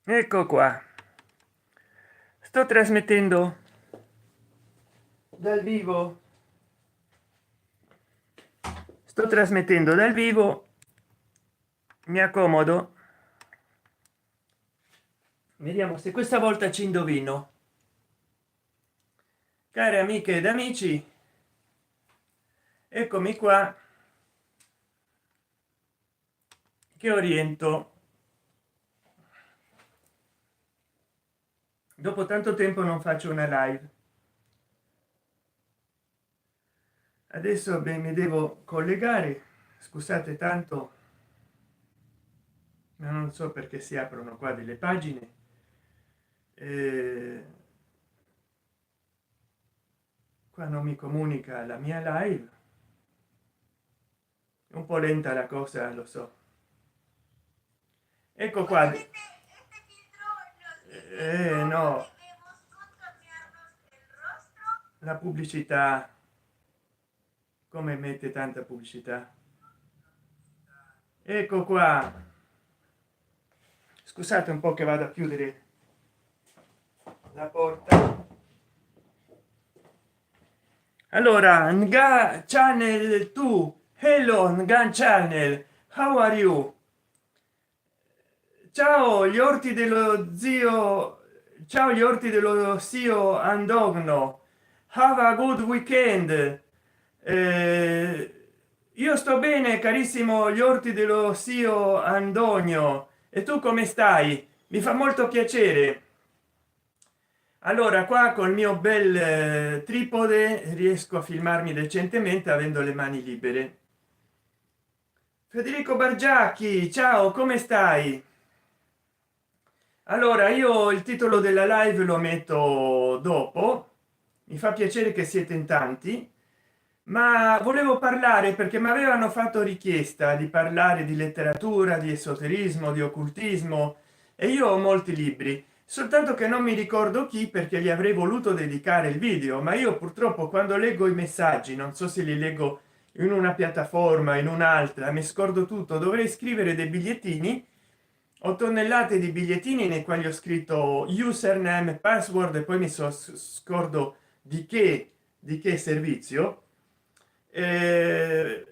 Ecco qua, sto trasmettendo dal vivo, sto trasmettendo dal vivo, mi accomodo, vediamo se questa volta ci indovino. Care amiche ed amici, eccomi qua che oriento. Dopo tanto tempo non faccio una live, adesso mi devo collegare, scusate tanto, ma non so perché si aprono qua delle pagine. eh, Qua non mi comunica la mia live, è un po' lenta la cosa, lo so. Ecco qua. No, la pubblicità, come mette tanta pubblicità. Ecco qua, scusate un po' che vado a chiudere la porta. Allora, nga channel 2, hello nga channel, how are you? Ciao gli orti dello zio, ciao gli orti dello zio Andogno, have a good weekend. Io sto bene carissimo gli orti dello zio Andogno, e tu come stai? Mi fa molto piacere. Allora qua col mio bel tripode riesco a filmarmi decentemente avendo le mani libere. Federico Bargiacchi, ciao, come stai? Allora io il titolo della live lo metto dopo, mi fa piacere che siete in tanti, ma volevo parlare perché mi avevano fatto richiesta di parlare di letteratura, di esoterismo, di occultismo, e io ho molti libri, soltanto che non mi ricordo chi, perché gli avrei voluto dedicare il video, ma io purtroppo quando leggo i messaggi non so se li leggo in una piattaforma, in un'altra, mi scordo tutto, dovrei scrivere dei bigliettini. Ho tonnellate di bigliettini nei quali ho scritto username, password, e poi mi scordo di che servizio.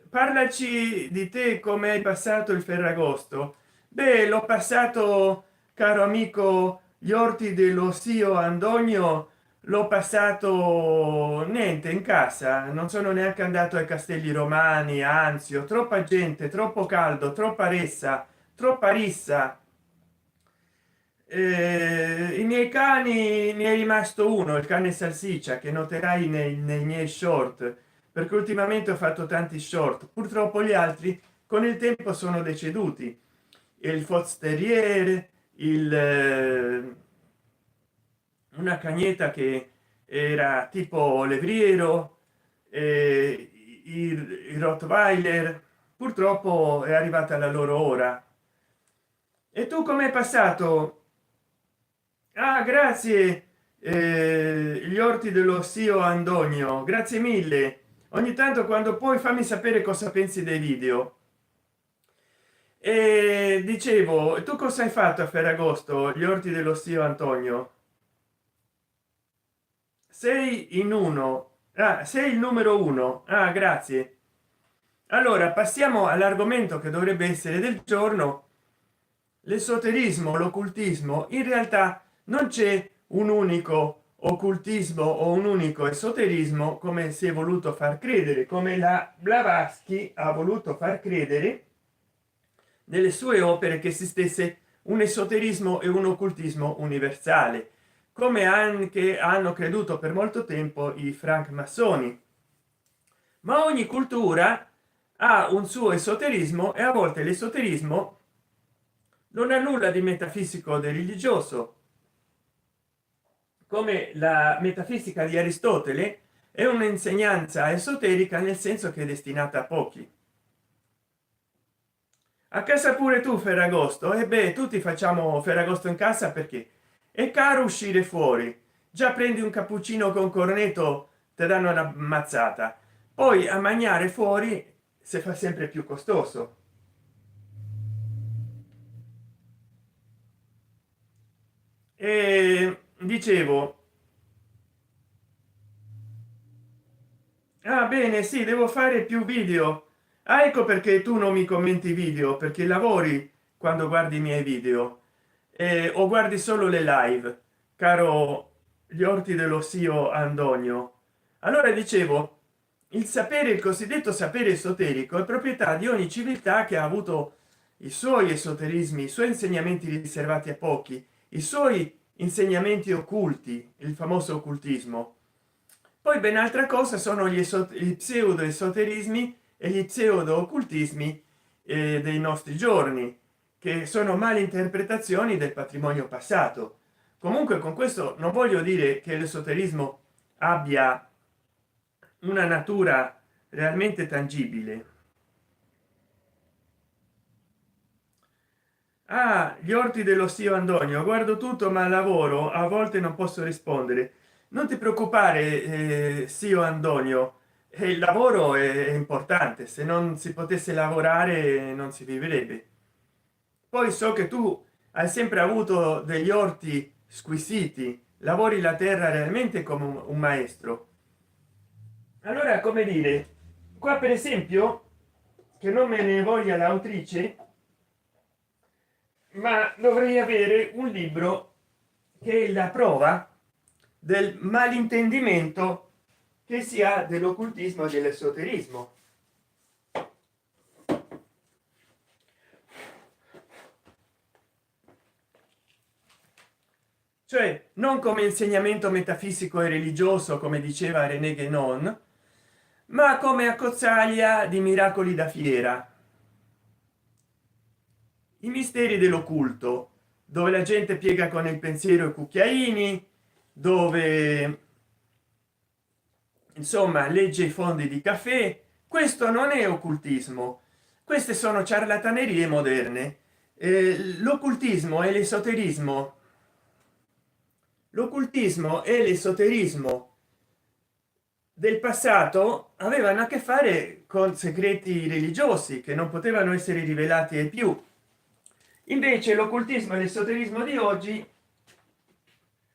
Parlaci di te, come hai passato il Ferragosto. Beh, l'ho passato, caro amico, gli orti dello zio Andogno, l'ho passato niente in casa, non sono neanche andato ai Castelli Romani, anzi ho troppa gente, troppo caldo, troppa ressa, troppa rissa. I miei cani, ne è rimasto uno, il cane salsiccia, che noterai nei miei short, perché ultimamente ho fatto tanti short. Purtroppo gli altri con il tempo sono deceduti, il fox terrier, una cagnetta che era tipo levriero, il rottweiler. Purtroppo è arrivata la loro ora. E tu come hai passato? Ah, grazie. Gli orti dello zio Andonio, grazie mille. Ogni tanto quando puoi fammi sapere cosa pensi dei video. E dicevo, tu cosa hai fatto a Ferragosto? Gli orti dello zio Antonio? Sei in uno. Ah, sei il numero uno. Ah, grazie. Allora passiamo all'argomento che dovrebbe essere del giorno: l'esoterismo, l'occultismo. In realtà non c'è un unico occultismo o un unico esoterismo, come si è voluto far credere, come la Blavatsky ha voluto far credere nelle sue opere, che esistesse un esoterismo e un occultismo universale, come anche hanno creduto per molto tempo i francmassoni. Ma ogni cultura ha un suo esoterismo, e a volte l'esoterismo non ha nulla di metafisico o di religioso, come la metafisica di Aristotele è un'insegnanza esoterica, nel senso che è destinata a pochi. A casa pure tu Ferragosto? E beh, tutti facciamo Ferragosto in casa perché è caro uscire fuori. Già prendi un cappuccino con cornetto, ti danno una mazzata, poi a mangiare fuori si fa sempre più costoso. dicevo, ah bene, sì, devo fare più video. Ah, ecco perché tu non mi commenti i video, perché lavori quando guardi i miei video, o guardi solo le live, caro gli orti dello zio Antonio. Allora dicevo, il sapere, il cosiddetto sapere esoterico, è proprietà di ogni civiltà che ha avuto i suoi esoterismi, i suoi insegnamenti riservati a pochi, i suoi insegnamenti occulti, il famoso occultismo. Poi ben altra cosa sono gli pseudo esoterismi e gli pseudo occultismi dei nostri giorni, che sono male interpretazioni del patrimonio passato. Comunque, con questo non voglio dire che l'esoterismo abbia una natura realmente tangibile. Ah, gli orti dello zio Antonio, guardo tutto ma lavoro, a volte non posso rispondere. Non ti preoccupare, zio Antonio, il lavoro è importante. Se non si potesse lavorare non si vivrebbe. Poi so che tu hai sempre avuto degli orti squisiti, lavori la terra realmente come un maestro. Allora, come dire, qua per esempio, che non me ne voglia l'autrice, ma dovrei avere un libro che è la prova del malintendimento che si ha dell'occultismo e dell'esoterismo. Cioè non come insegnamento metafisico e religioso, come diceva René Guénon, ma come accozzaglia di miracoli da fiera, i misteri dell'occulto, dove la gente piega con il pensiero i cucchiaini, dove insomma legge i fondi di caffè. Questo non è occultismo, queste sono ciarlatanerie moderne. L'occultismo e l'esoterismo, l'occultismo e l'esoterismo del passato avevano a che fare con segreti religiosi che non potevano essere rivelati ai più. Invece l'occultismo e l'esoterismo di oggi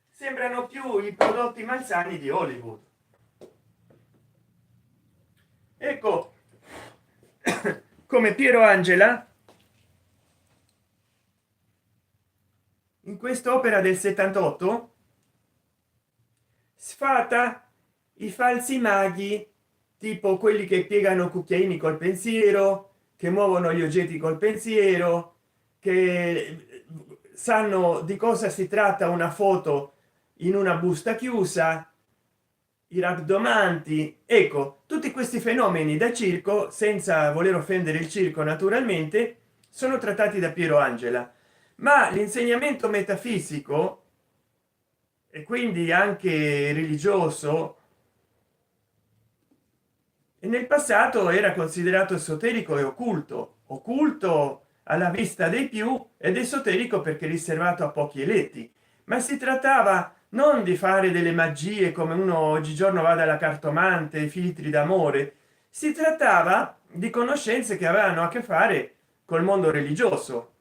sembrano più i prodotti malsani di Hollywood. Ecco, come Piero Angela in quest'opera del 78 sfata i falsi maghi, tipo quelli che piegano cucchiaini col pensiero, che muovono gli oggetti col pensiero, che sanno di cosa si tratta una foto in una busta chiusa, i rabdomanti. Ecco, tutti questi fenomeni da circo, senza voler offendere il circo naturalmente, sono trattati da Piero Angela. Ma l'insegnamento metafisico e quindi anche religioso, e nel passato era considerato esoterico e occulto alla vista dei più, ed esoterico perché riservato a pochi eletti. Ma si trattava non di fare delle magie come uno oggigiorno va dalla cartomante, i filtri d'amore. Si trattava di conoscenze che avevano a che fare col mondo religioso.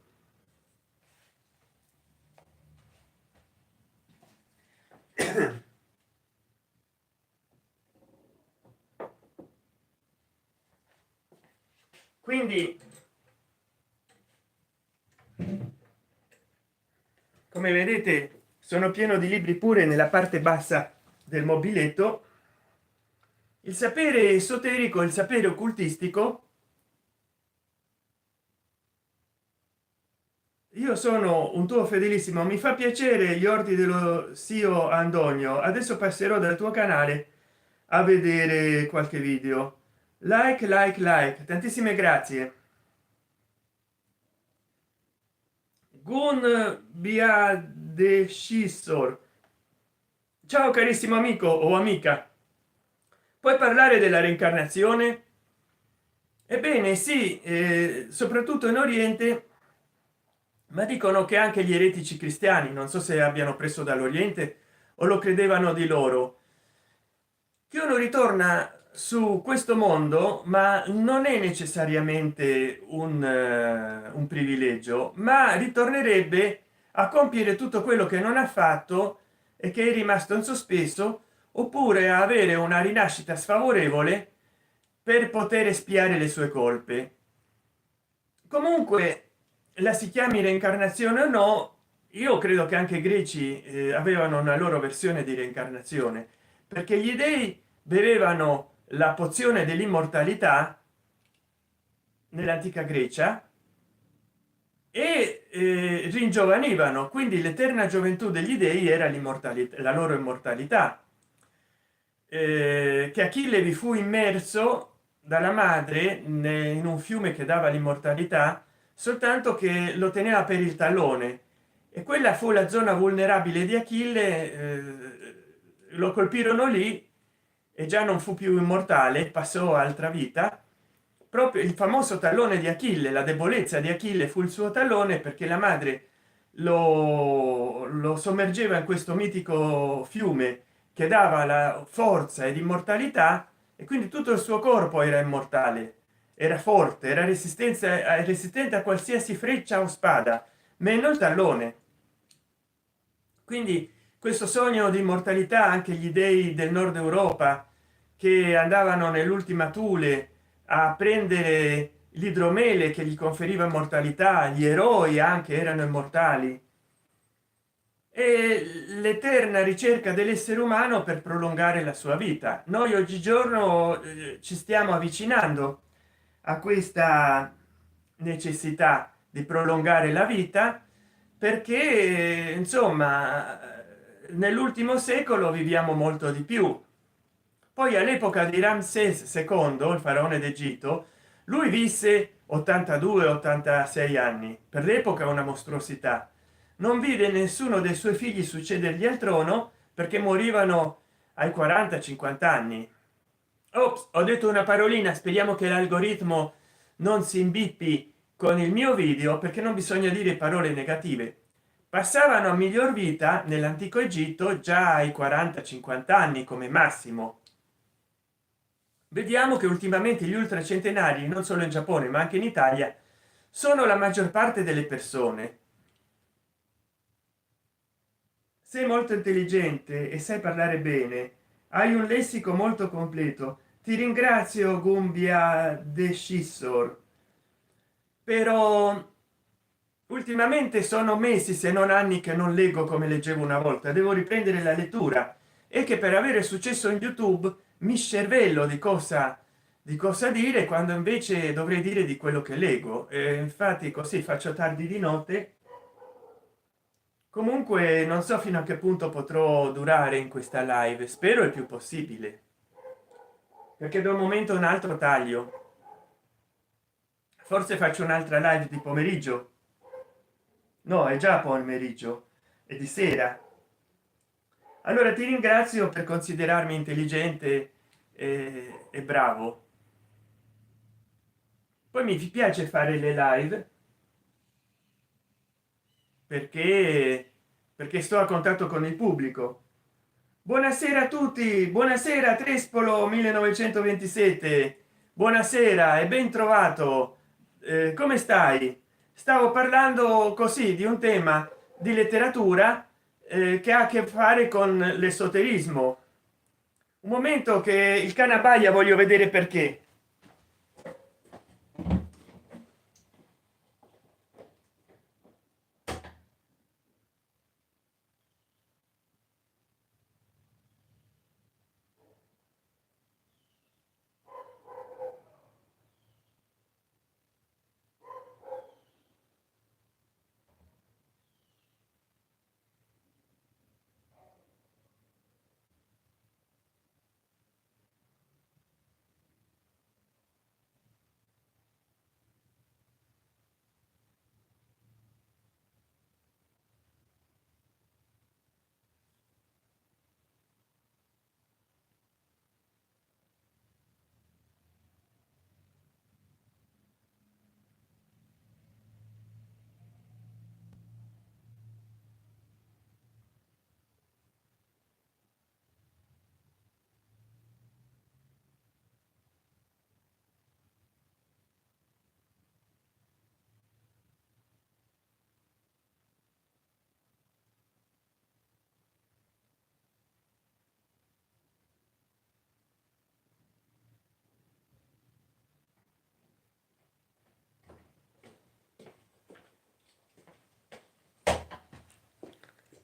Quindi, come vedete, sono pieno di libri pure nella parte bassa del mobiletto. Il sapere esoterico, il sapere occultistico. Io sono un tuo fedelissimo, mi fa piacere gli orti dello zio Antonio. Adesso passerò dal tuo canale a vedere qualche video. Like, like, like, tantissime grazie. Gun Biadescisor, ciao carissimo amico o amica, puoi parlare della reincarnazione? Ebbene sì, soprattutto in Oriente, ma dicono che anche gli eretici cristiani, non so se abbiano preso dall'Oriente o lo credevano di loro, che uno ritorna su questo mondo, ma non è necessariamente un privilegio, ma ritornerebbe a compiere tutto quello che non ha fatto e che è rimasto in sospeso, oppure a avere una rinascita sfavorevole per poter espiare le sue colpe. Comunque la si chiami reincarnazione o no, io credo che anche i greci avevano una loro versione di reincarnazione, perché gli dei bevevano la pozione dell'immortalità nell'antica Grecia e ringiovanivano, quindi l'eterna gioventù degli dei era l'immortalità, la loro immortalità. Che Achille vi fu immerso dalla madre in un fiume che dava l'immortalità, soltanto che lo teneva per il tallone, e quella fu la zona vulnerabile di Achille. Lo colpirono lì e già non fu più immortale, passò a altra vita. Proprio il famoso tallone di Achille, la debolezza di Achille fu il suo tallone, perché la madre lo sommergeva in questo mitico fiume che dava la forza ed immortalità, e quindi tutto il suo corpo era immortale, era forte, era resistente a qualsiasi freccia o spada, meno il tallone. Quindi questo sogno di immortalità anche gli dei del nord Europa, che andavano nell'ultima Thule a prendere l'idromele che gli conferiva immortalità, gli eroi anche erano immortali, e l'eterna ricerca dell'essere umano per prolungare la sua vita. Noi oggigiorno ci stiamo avvicinando a questa necessità di prolungare la vita, perché insomma nell'ultimo secolo viviamo molto di più. Poi all'epoca di Ramses secondo, il faraone d'Egitto, lui visse 82-86 anni, per l'epoca una mostruosità. Non vide nessuno dei suoi figli succedergli al trono, perché morivano ai 40-50 anni. Ops, ho detto una parolina, speriamo che l'algoritmo non si imbippi con il mio video, perché non bisogna dire parole negative. Passavano a miglior vita nell'antico Egitto già ai 40-50 anni come massimo. Vediamo che ultimamente gli ultracentenari, non solo in Giappone ma anche in Italia, sono la maggior parte delle persone. Sei molto intelligente e sai parlare bene, hai un lessico molto completo. Ti ringrazio, Gumbia de Scissor, però ultimamente sono mesi se non anni che non leggo come leggevo una volta. Devo riprendere la lettura, e che per avere successo in YouTube mi scervello di cosa dire, quando invece dovrei dire di quello che leggo. Infatti così faccio tardi di notte. Comunque non so fino a che punto potrò durare in questa live, spero il più possibile, perché da un momento a un altro taglio. Forse faccio un'altra live di pomeriggio. No, è già pomeriggio, è di sera. Allora ti ringrazio per considerarmi intelligente e bravo. Poi mi piace fare le live perché sto a contatto con il pubblico. Buonasera a tutti, buonasera Trespolo 1927, buonasera e ben trovato. Come stai? Stavo parlando così di un tema di letteratura che ha a che fare con l'esoterismo. Un momento, che il canabaia voglio vedere perché.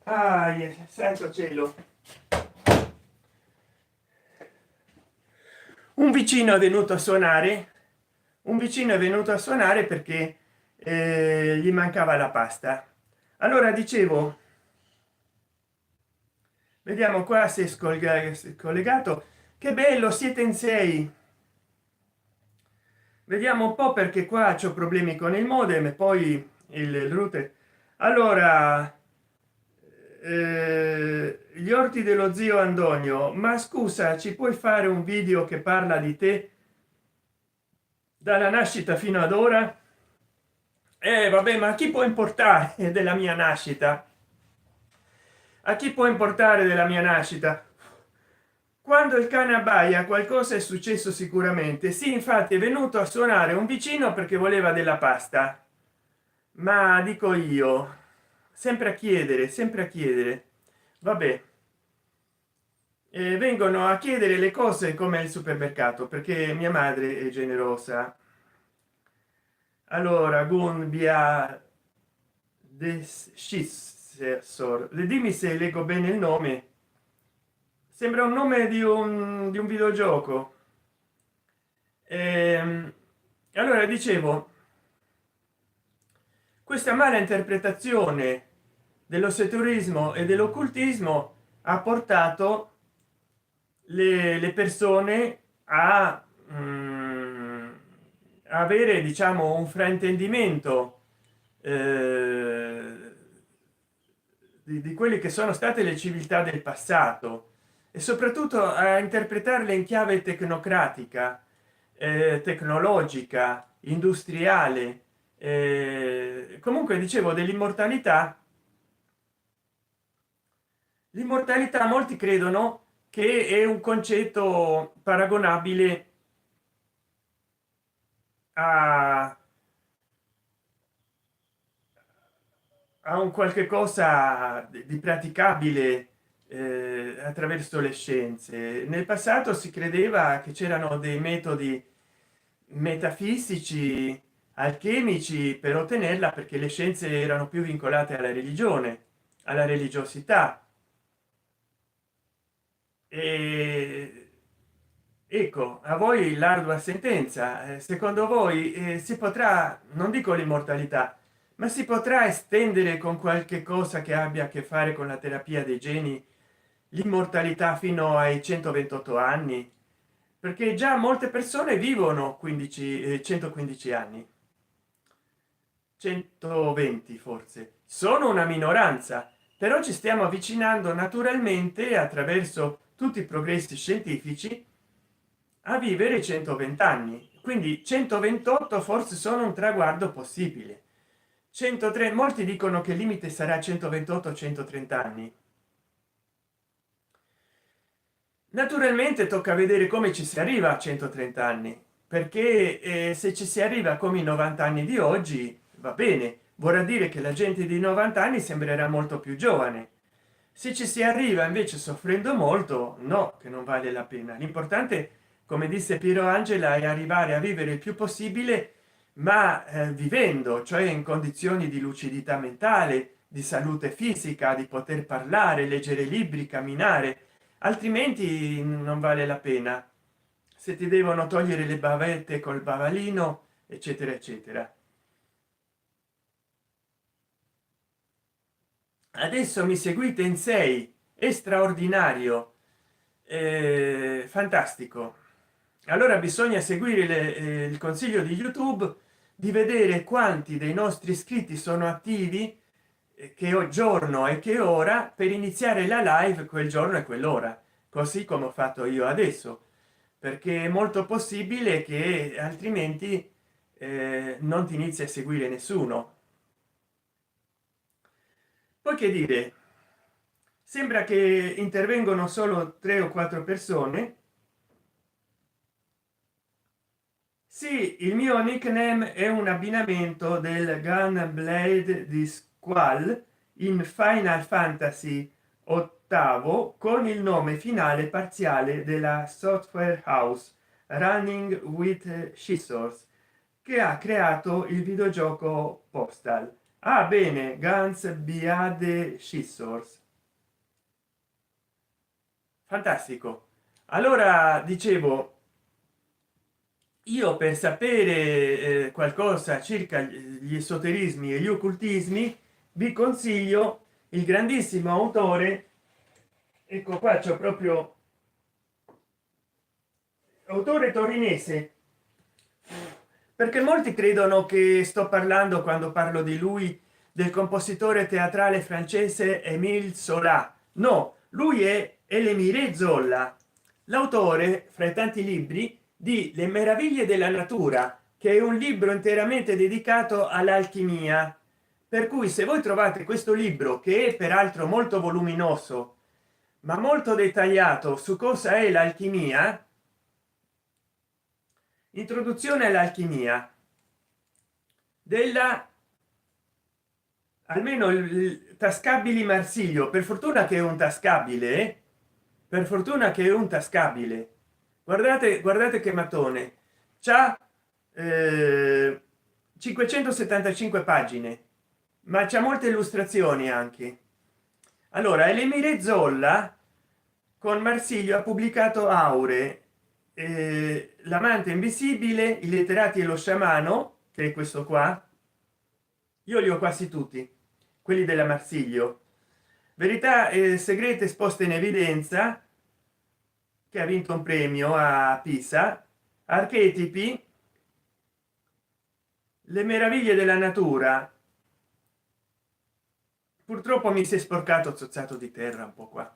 ah, santo cielo, un vicino è venuto a suonare, un vicino è venuto a suonare perché gli mancava la pasta. Allora dicevo, vediamo qua se è collegato. Che bello, siete in sei. Vediamo un po', perché qua c'ho problemi con il modem e poi il router. Allora, gli orti dello zio Antonio, ma scusa, ci puoi fare un video che parla di te dalla nascita fino ad ora? Vabbè, ma chi può importare della mia nascita? A chi può importare della mia nascita? Quando il cane abbaia qualcosa è successo sicuramente. Sì, infatti è venuto a suonare un vicino perché voleva della pasta, ma dico io, sempre a chiedere, sempre a chiedere. Vabbè, vengono a chiedere le cose come al supermercato perché mia madre è generosa. Allora Gunbia Scissor, le dimmi se leggo bene il nome. Sembra un nome di un videogioco. Allora dicevo, questa mala interpretazione dell'osseturismo e dell'occultismo ha portato le persone a avere, diciamo, un fraintendimento di quelle che sono state le civiltà del passato, e soprattutto a interpretarle in chiave tecnocratica, tecnologica, industriale. Comunque dicevo dell'immortalità. L'immortalità molti credono che è un concetto paragonabile a, a un qualche cosa di praticabile attraverso le scienze. Nel passato si credeva che c'erano dei metodi metafisici, alchemici per ottenerla, perché le scienze erano più vincolate alla religione, alla religiosità. E ecco, a voi l'ardua sentenza. Secondo voi si potrà, non dico l'immortalità, ma si potrà estendere con qualche cosa che abbia a che fare con la terapia dei geni, l'immortalità fino ai 128 anni? Perché già molte persone vivono 115 anni, 120 forse, sono una minoranza, però ci stiamo avvicinando naturalmente attraverso tutti i progressi scientifici a vivere 120 anni. Quindi 128 forse sono un traguardo possibile. 103, molti dicono che il limite sarà 128 130 anni. Naturalmente tocca vedere come ci si arriva a 130 anni, perché se ci si arriva come i 90 anni di oggi va bene, vorrà dire che la gente di 90 anni sembrerà molto più giovane. Se ci si arriva invece soffrendo molto, no, che non vale la pena. L'importante, come disse Piero Angela, è arrivare a vivere il più possibile, ma vivendo, cioè in condizioni di lucidità mentale, di salute fisica, di poter parlare, leggere libri, camminare. Altrimenti non vale la pena. Se ti devono togliere le bavette col bavalino, eccetera eccetera. Adesso mi seguite in sei, è straordinario, fantastico. Allora bisogna seguire il consiglio di YouTube di vedere quanti dei nostri iscritti sono attivi, che giorno e che ora, per iniziare la live quel giorno e quell'ora, così come ho fatto io adesso, perché è molto possibile che altrimenti non ti inizi a seguire nessuno. Poi che dire, sembra che intervengono solo 3 o 4 persone. Sì, il mio nickname è un abbinamento del Gunblade di Squall in Final Fantasy ottavo con il nome finale parziale della software house Running with Scissors, che ha creato il videogioco Postal. Ah, bene, Guns Biade Scissors, fantastico. Allora dicevo, io per sapere qualcosa circa gli esoterismi e gli occultismi vi consiglio il grandissimo autore, ecco qua c'è proprio, autore torinese, perché molti credono che sto parlando, quando parlo di lui, del compositore teatrale francese Émile Zola. No, lui è Émile Zola, l'autore fra i tanti libri di Le meraviglie della natura, che è un libro interamente dedicato all'alchimia. Per cui se voi trovate questo libro, che è peraltro molto voluminoso ma molto dettagliato su cosa è l'alchimia, introduzione all'alchimia della, almeno il tascabili Marsilio, per fortuna che è un tascabile, per fortuna che è un tascabile. Guardate, guardate che mattone, c'ha 575 pagine, ma c'è molte illustrazioni anche. Allora Elimire Zolla con Marsilio ha pubblicato Aure, l'amante invisibile, i letterati e lo sciamano, che è questo qua. Io li ho quasi tutti quelli della Marsilio, verità segrete esposte in evidenza, che ha vinto un premio a Pisa, archetipi, le meraviglie della natura. Purtroppo mi si è sporcato, zozzato di terra un po' qua.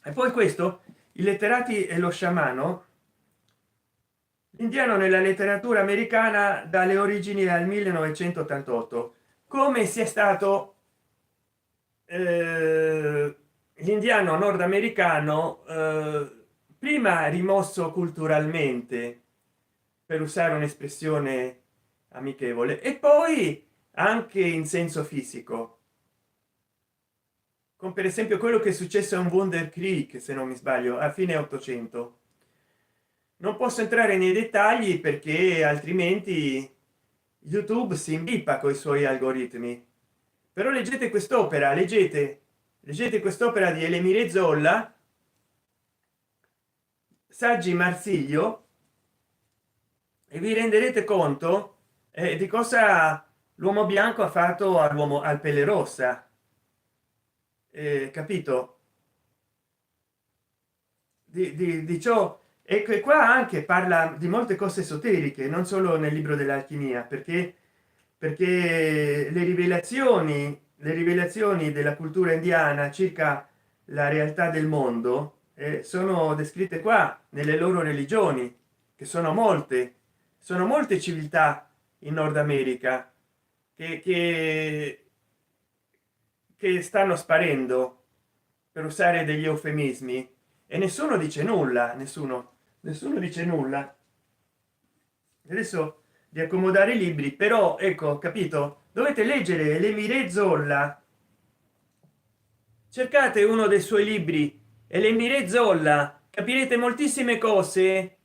E poi questo, i letterati e lo sciamano, indiano nella letteratura americana dalle origini al 1988, come sia stato l'indiano nordamericano prima rimosso culturalmente, per usare un'espressione amichevole, e poi anche in senso fisico, con per esempio quello che è successo a un Wonder Creek, se non mi sbaglio, a fine 800. Non posso entrare nei dettagli perché altrimenti YouTube si impippa con i suoi algoritmi, però leggete quest'opera, leggete quest'opera di Elimire Zolla, Saggi Marsiglio, e vi renderete conto di cosa l'uomo bianco ha fatto all'uomo, al pelle rossa, capito, di ciò. E che qua anche parla di molte cose esoteriche, non solo nel libro dell'alchimia, perché le rivelazioni della cultura indiana circa la realtà del mondo sono descritte qua nelle loro religioni, che sono molte civiltà in Nord America che stanno sparendo, per usare degli eufemismi, e nessuno dice nulla, nessuno dice nulla. Adesso di accomodare i libri, però ecco, capito, dovete leggere l'Emire Zolla, cercate uno dei suoi libri e l'Emire Zolla, capirete moltissime cose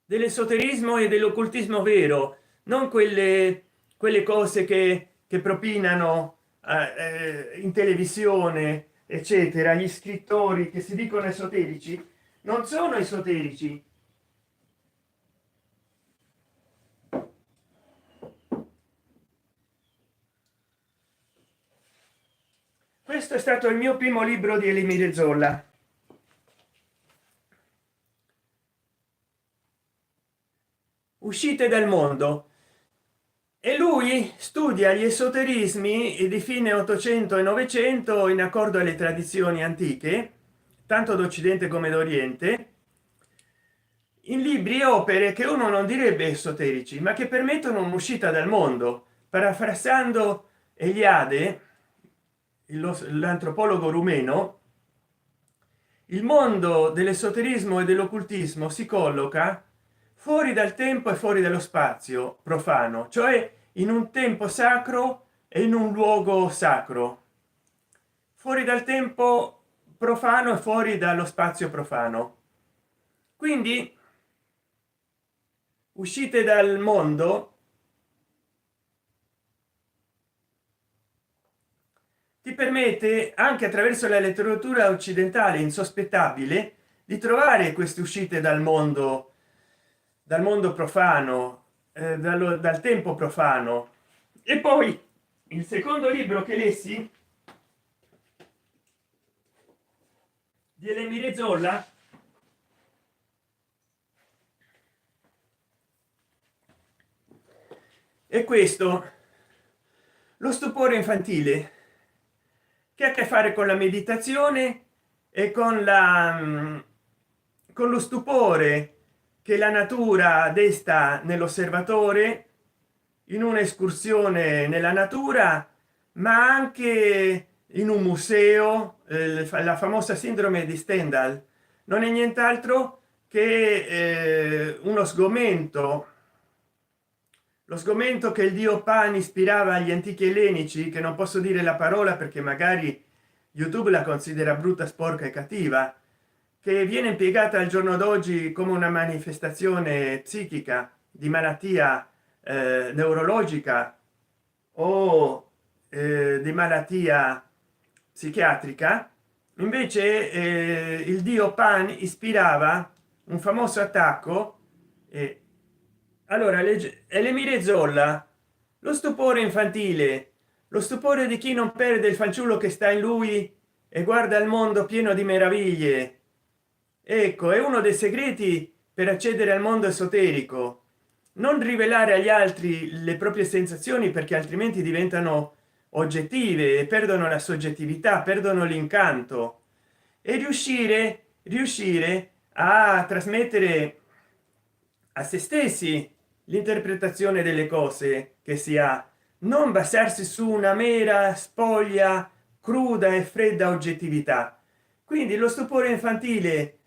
dell'esoterismo e dell'occultismo vero, non quelle cose che propinano in televisione eccetera. Gli scrittori che si dicono esoterici non sono esoterici. Questo è stato il mio primo libro di Elimire Zolla. Uscite dal mondo. E lui studia gli esoterismi di fine 800 e 900 in accordo alle tradizioni antiche, tanto d'Occidente come d'Oriente, in libri e opere che uno non direbbe esoterici, ma che permettono un'uscita dal mondo. Parafrasando Eliade, l'antropologo rumeno, il mondo dell'esoterismo e dell'occultismo si colloca fuori dal tempo e fuori dallo spazio profano, cioè in un tempo sacro e in un luogo sacro, fuori dal tempo profano e fuori dallo spazio profano. Quindi uscite dal mondo permette anche attraverso la letteratura occidentale insospettabile di trovare queste uscite dal mondo profano, dal tempo profano. E poi il secondo libro che lessi di Elemire Zolla è questo, Lo stupore infantile, che ha a che fare con la meditazione e con lo stupore che la natura desta nell'osservatore in un'escursione nella natura, ma anche in un museo. La famosa sindrome di Stendhal non è nient'altro che uno sgomento, lo sgomento che il dio Pan ispirava agli antichi ellenici, che non posso dire la parola perché magari YouTube la considera brutta, sporca e cattiva, che viene impiegata al giorno d'oggi come una manifestazione psichica di malattia neurologica o di malattia psichiatrica. Invece il dio Pan ispirava un famoso attacco. Allora Elemire Zolla, lo stupore infantile, lo stupore di chi non perde il fanciullo che sta in lui e guarda il mondo pieno di meraviglie. Ecco, è uno dei segreti per accedere al mondo esoterico: non rivelare agli altri le proprie sensazioni, perché altrimenti diventano oggettive e perdono la soggettività, perdono l'incanto. E riuscire a trasmettere a se stessi l'interpretazione delle cose che si ha, non basarsi su una mera spoglia, cruda e fredda oggettività. Quindi lo stupore infantile,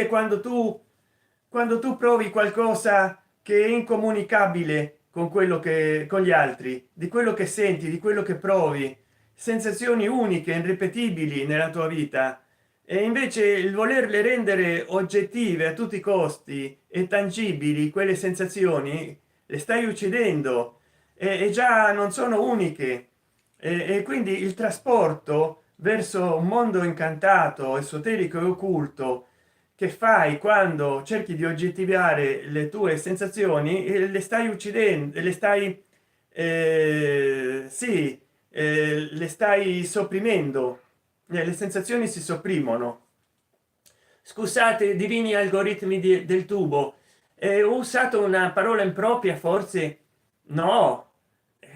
quando tu provi qualcosa che è incomunicabile con quello che con gli altri, di quello che senti, di quello che provi, sensazioni uniche, irripetibili nella tua vita, e invece il volerle rendere oggettive a tutti i costi e tangibili, quelle sensazioni le stai uccidendo, e già non sono uniche. E quindi il trasporto verso un mondo incantato, esoterico e occulto che fai quando cerchi di oggettivare le tue sensazioni, le stai uccidendo, le stai sì, le stai sopprimendo. Le sensazioni si sopprimono. Scusate, divini algoritmi del tubo, ho usato una parola impropria, forse no.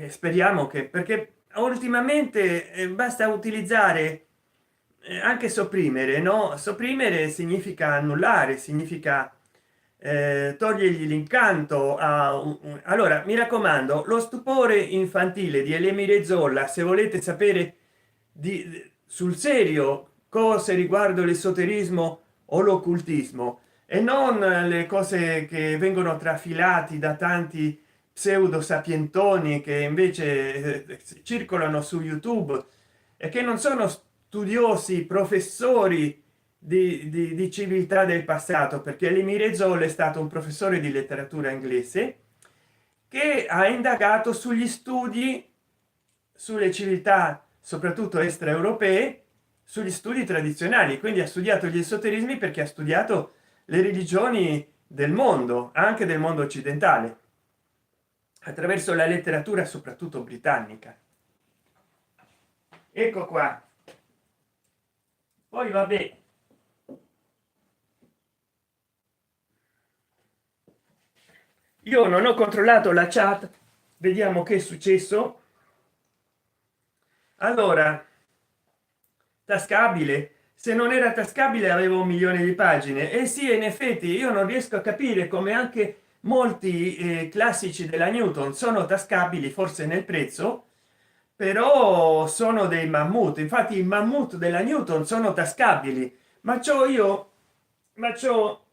Speriamo che, perché ultimamente basta utilizzare anche sopprimere, no? Sopprimere significa annullare, significa togliergli l'incanto allora mi raccomando, Lo stupore infantile di Elemire Zolla, se volete sapere sul serio cose riguardo l'esoterismo o l'occultismo, e non le cose che vengono trafilati da tanti pseudo sapientoni che invece circolano su YouTube e che non sono studiosi, professori di civiltà del passato, perché Elemire Zoll è stato un professore di letteratura inglese che ha indagato sugli studi sulle civiltà soprattutto extraeuropee, sugli studi tradizionali. Quindi ha studiato gli esoterismi perché ha studiato le religioni del mondo, anche del mondo occidentale, attraverso la letteratura soprattutto britannica. Ecco qua. Poi vabbè, io non ho controllato la chat, vediamo che è successo. Allora, tascabile, se non era tascabile avevo 1 milione di pagine. E sì, in effetti io non riesco a capire come anche molti classici della Newton sono tascabili, forse nel prezzo, però sono dei mammut. Infatti i mammut della Newton sono tascabili, ma c'ho io, ma c'ho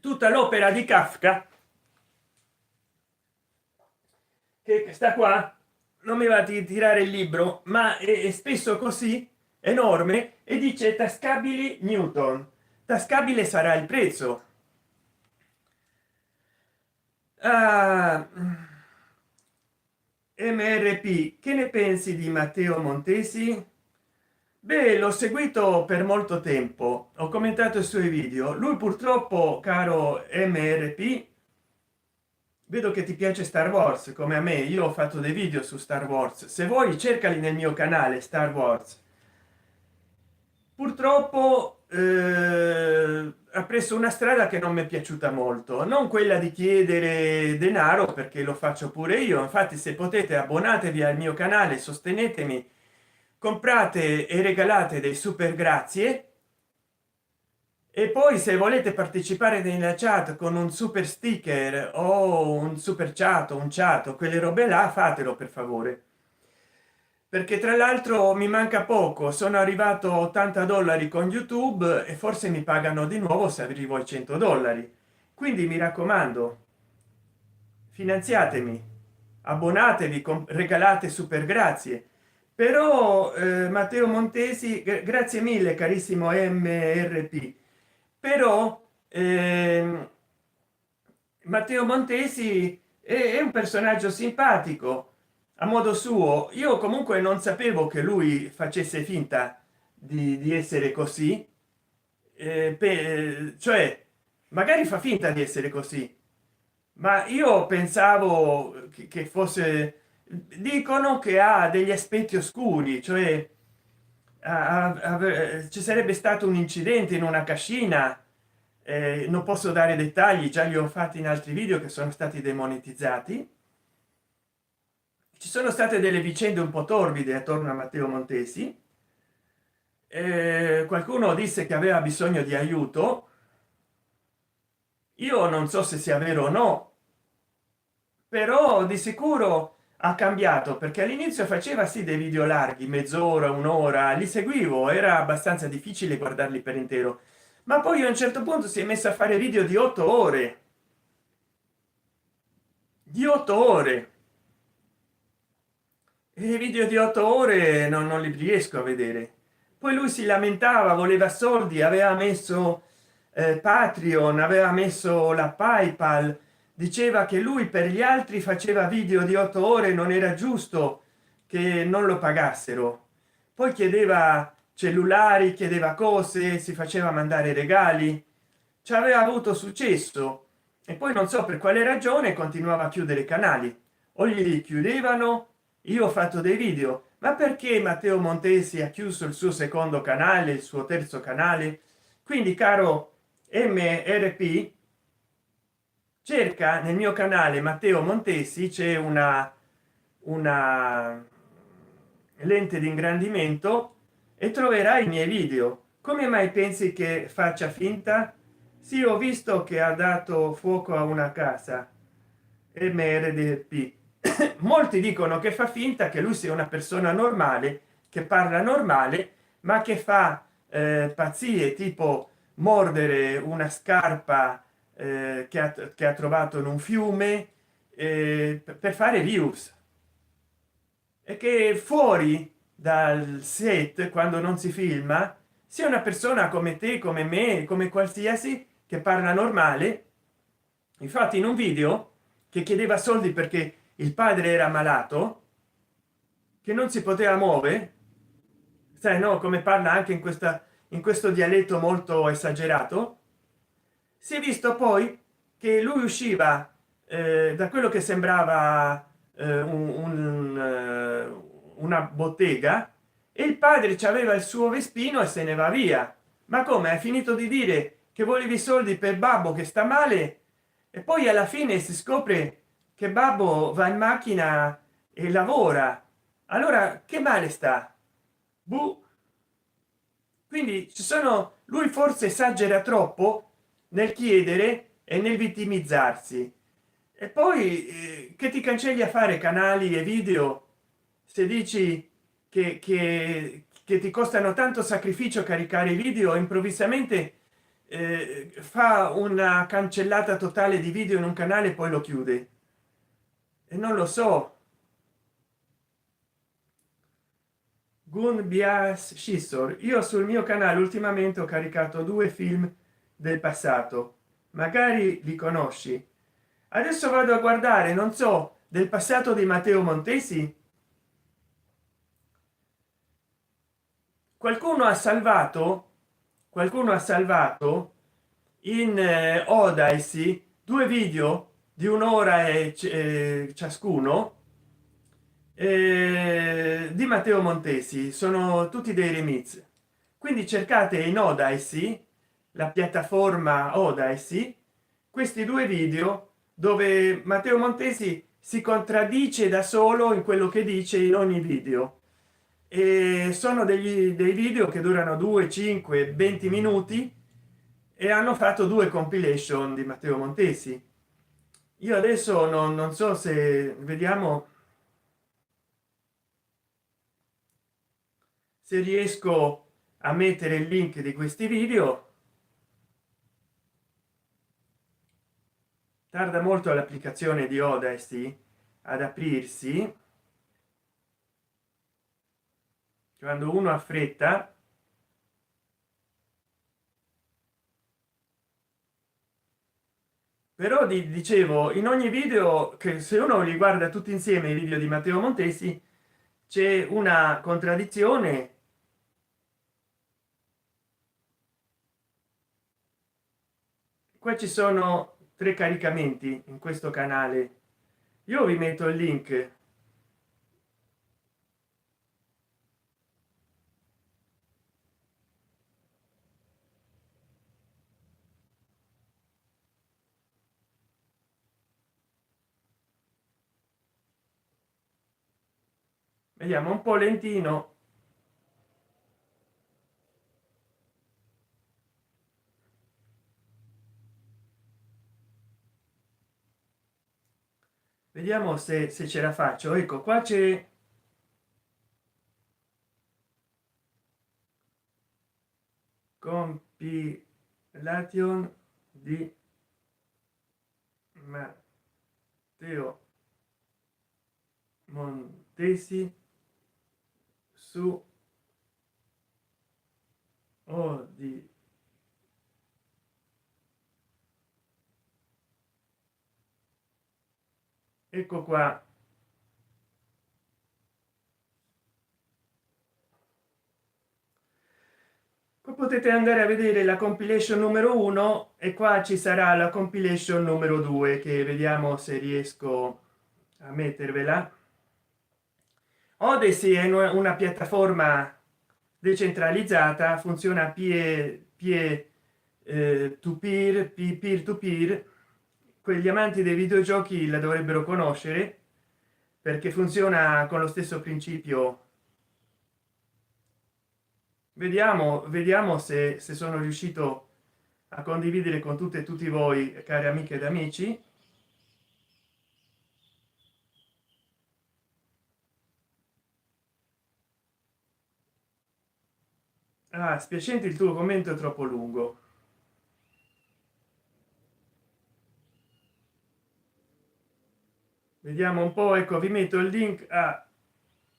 tutta l'opera di Kafka che sta qua. Non mi va di tirare il libro, ma è spesso così enorme, e dice tascabili Newton. Tascabile sarà il prezzo. Ah, mrp, che ne pensi di Matteo Montesi? Beh, l'ho seguito per molto tempo, ho commentato i suoi video. Lui purtroppo, caro mrp, vedo che ti piace Star Wars come a me. Io ho fatto dei video su Star Wars, se vuoi cercali nel mio canale Star Wars. Purtroppo ha preso una strada che non mi è piaciuta molto, non quella di chiedere denaro, perché lo faccio pure io. Infatti, se potete, abbonatevi al mio canale, sostenetemi, comprate e regalate dei super grazie, e poi se volete partecipare nella chat con un super sticker o un super chat o un chat o quelle robe là, fatelo per favore, perché tra l'altro mi manca poco. Sono arrivato a 80 dollari con YouTube e forse mi pagano di nuovo se arrivo ai 100 dollari. Quindi mi raccomando, finanziatemi, abbonatevi, regalate super grazie. Però Matteo Montesi, grazie mille carissimo mrp. Però Matteo Montesi è un personaggio simpatico a modo suo. Io comunque non sapevo che lui facesse finta di essere così, cioè magari fa finta di essere così, ma io pensavo che fosse, dicono che ha degli aspetti oscuri, cioè ci sarebbe stato un incidente in una cascina. Non posso dare dettagli, già li ho fatti in altri video che sono stati demonetizzati. Ci sono state delle vicende un po' torbide attorno a Matteo Montesi. Qualcuno disse che aveva bisogno di aiuto. Io non so se sia vero o no, però di sicuro ha cambiato, perché all'inizio faceva sì dei video larghi, mezz'ora, un'ora, li seguivo, era abbastanza difficile guardarli per intero, ma poi a un certo punto si è messo a fare video di 8 ore, di 8 ore, e i video di 8 ore non li riesco a vedere. Poi lui si lamentava, voleva soldi, aveva messo Patreon, aveva messo la PayPal, diceva che lui per gli altri faceva video di 8 ore, non era giusto che non lo pagassero. Poi chiedeva cellulari, chiedeva cose, si faceva mandare regali, ci aveva avuto successo, e poi non so per quale ragione continuava a chiudere canali, o gli chiudevano. Io ho fatto dei video, ma perché Matteo Montesi ha chiuso il suo secondo canale, il suo terzo canale? Quindi, caro mrp, cerca nel mio canale Matteo Montesi, c'è una lente di ingrandimento e troverai i miei video. Come mai pensi che faccia finta? Sì, ho visto che ha dato fuoco a una casa, mrdp. Molti dicono che fa finta, che lui sia una persona normale, che parla normale, ma che fa pazzie, tipo mordere una scarpa che ha trovato in un fiume, per fare views, e che fuori dal set, quando non si filma, sia una persona come te, come me, come qualsiasi, che parla normale. Infatti in un video che chiedeva soldi perché il padre era malato, che non si poteva muovere, sai, no, come parla anche in questo dialetto molto esagerato, si è visto poi che lui usciva da quello che sembrava una bottega, e il padre ci aveva il suo vespino e se ne va via. Ma come, hai finito di dire che volevi soldi per babbo che sta male, e poi alla fine si scopre che babbo va in macchina e lavora? Allora che male sta? Buh. Quindi ci sono, lui forse esagera troppo nel chiedere e nel vittimizzarsi, e poi che ti cancelli a fare canali e video se dici che ti costano tanto sacrificio caricare i video, improvvisamente fa una cancellata totale di video in un canale e poi lo chiude. E non lo so. Gun Bias Scissor, io sul mio canale ultimamente ho caricato 2 film del passato, magari li conosci. Adesso vado a guardare, non so, del passato di Matteo Montesi? Qualcuno ha salvato in Odyssey due video di un'ora e ciascuno di Matteo Montesi, sono tutti dei remix, quindi cercate in Odyssey, la piattaforma Odyssey, questi due video dove Matteo Montesi si contraddice da solo in quello che dice in ogni video, e sono dei video che durano 2 5 20 minuti e hanno fatto due compilation di Matteo Montesi. Io adesso non so se vediamo se riesco a mettere il link di questi video. Tarda molto l'applicazione di Audacity ad aprirsi quando uno ha fretta. Però dicevo, in ogni video, che se uno li guarda tutti insieme i video di Matteo Montesi, c'è una contraddizione. Qua ci sono 3 caricamenti in questo canale, io vi metto il link. Vediamo, un po' lentino. Vediamo se ce la faccio. Ecco qua, c'è compilation di Matteo Montesi su di ecco qua. Poi potete andare a vedere la compilation numero 1 e qua ci sarà la compilation numero 2, che vediamo se riesco a mettervela. Odyssey è una piattaforma decentralizzata, funziona to peer, peer to peer. Quegli amanti dei videogiochi la dovrebbero conoscere perché funziona con lo stesso principio. Vediamo se sono riuscito a condividere con tutte e tutti voi, cari amiche ed amici. Ah, spiacente, il tuo commento è troppo lungo. Vediamo un po', ecco, vi metto il link. Ah,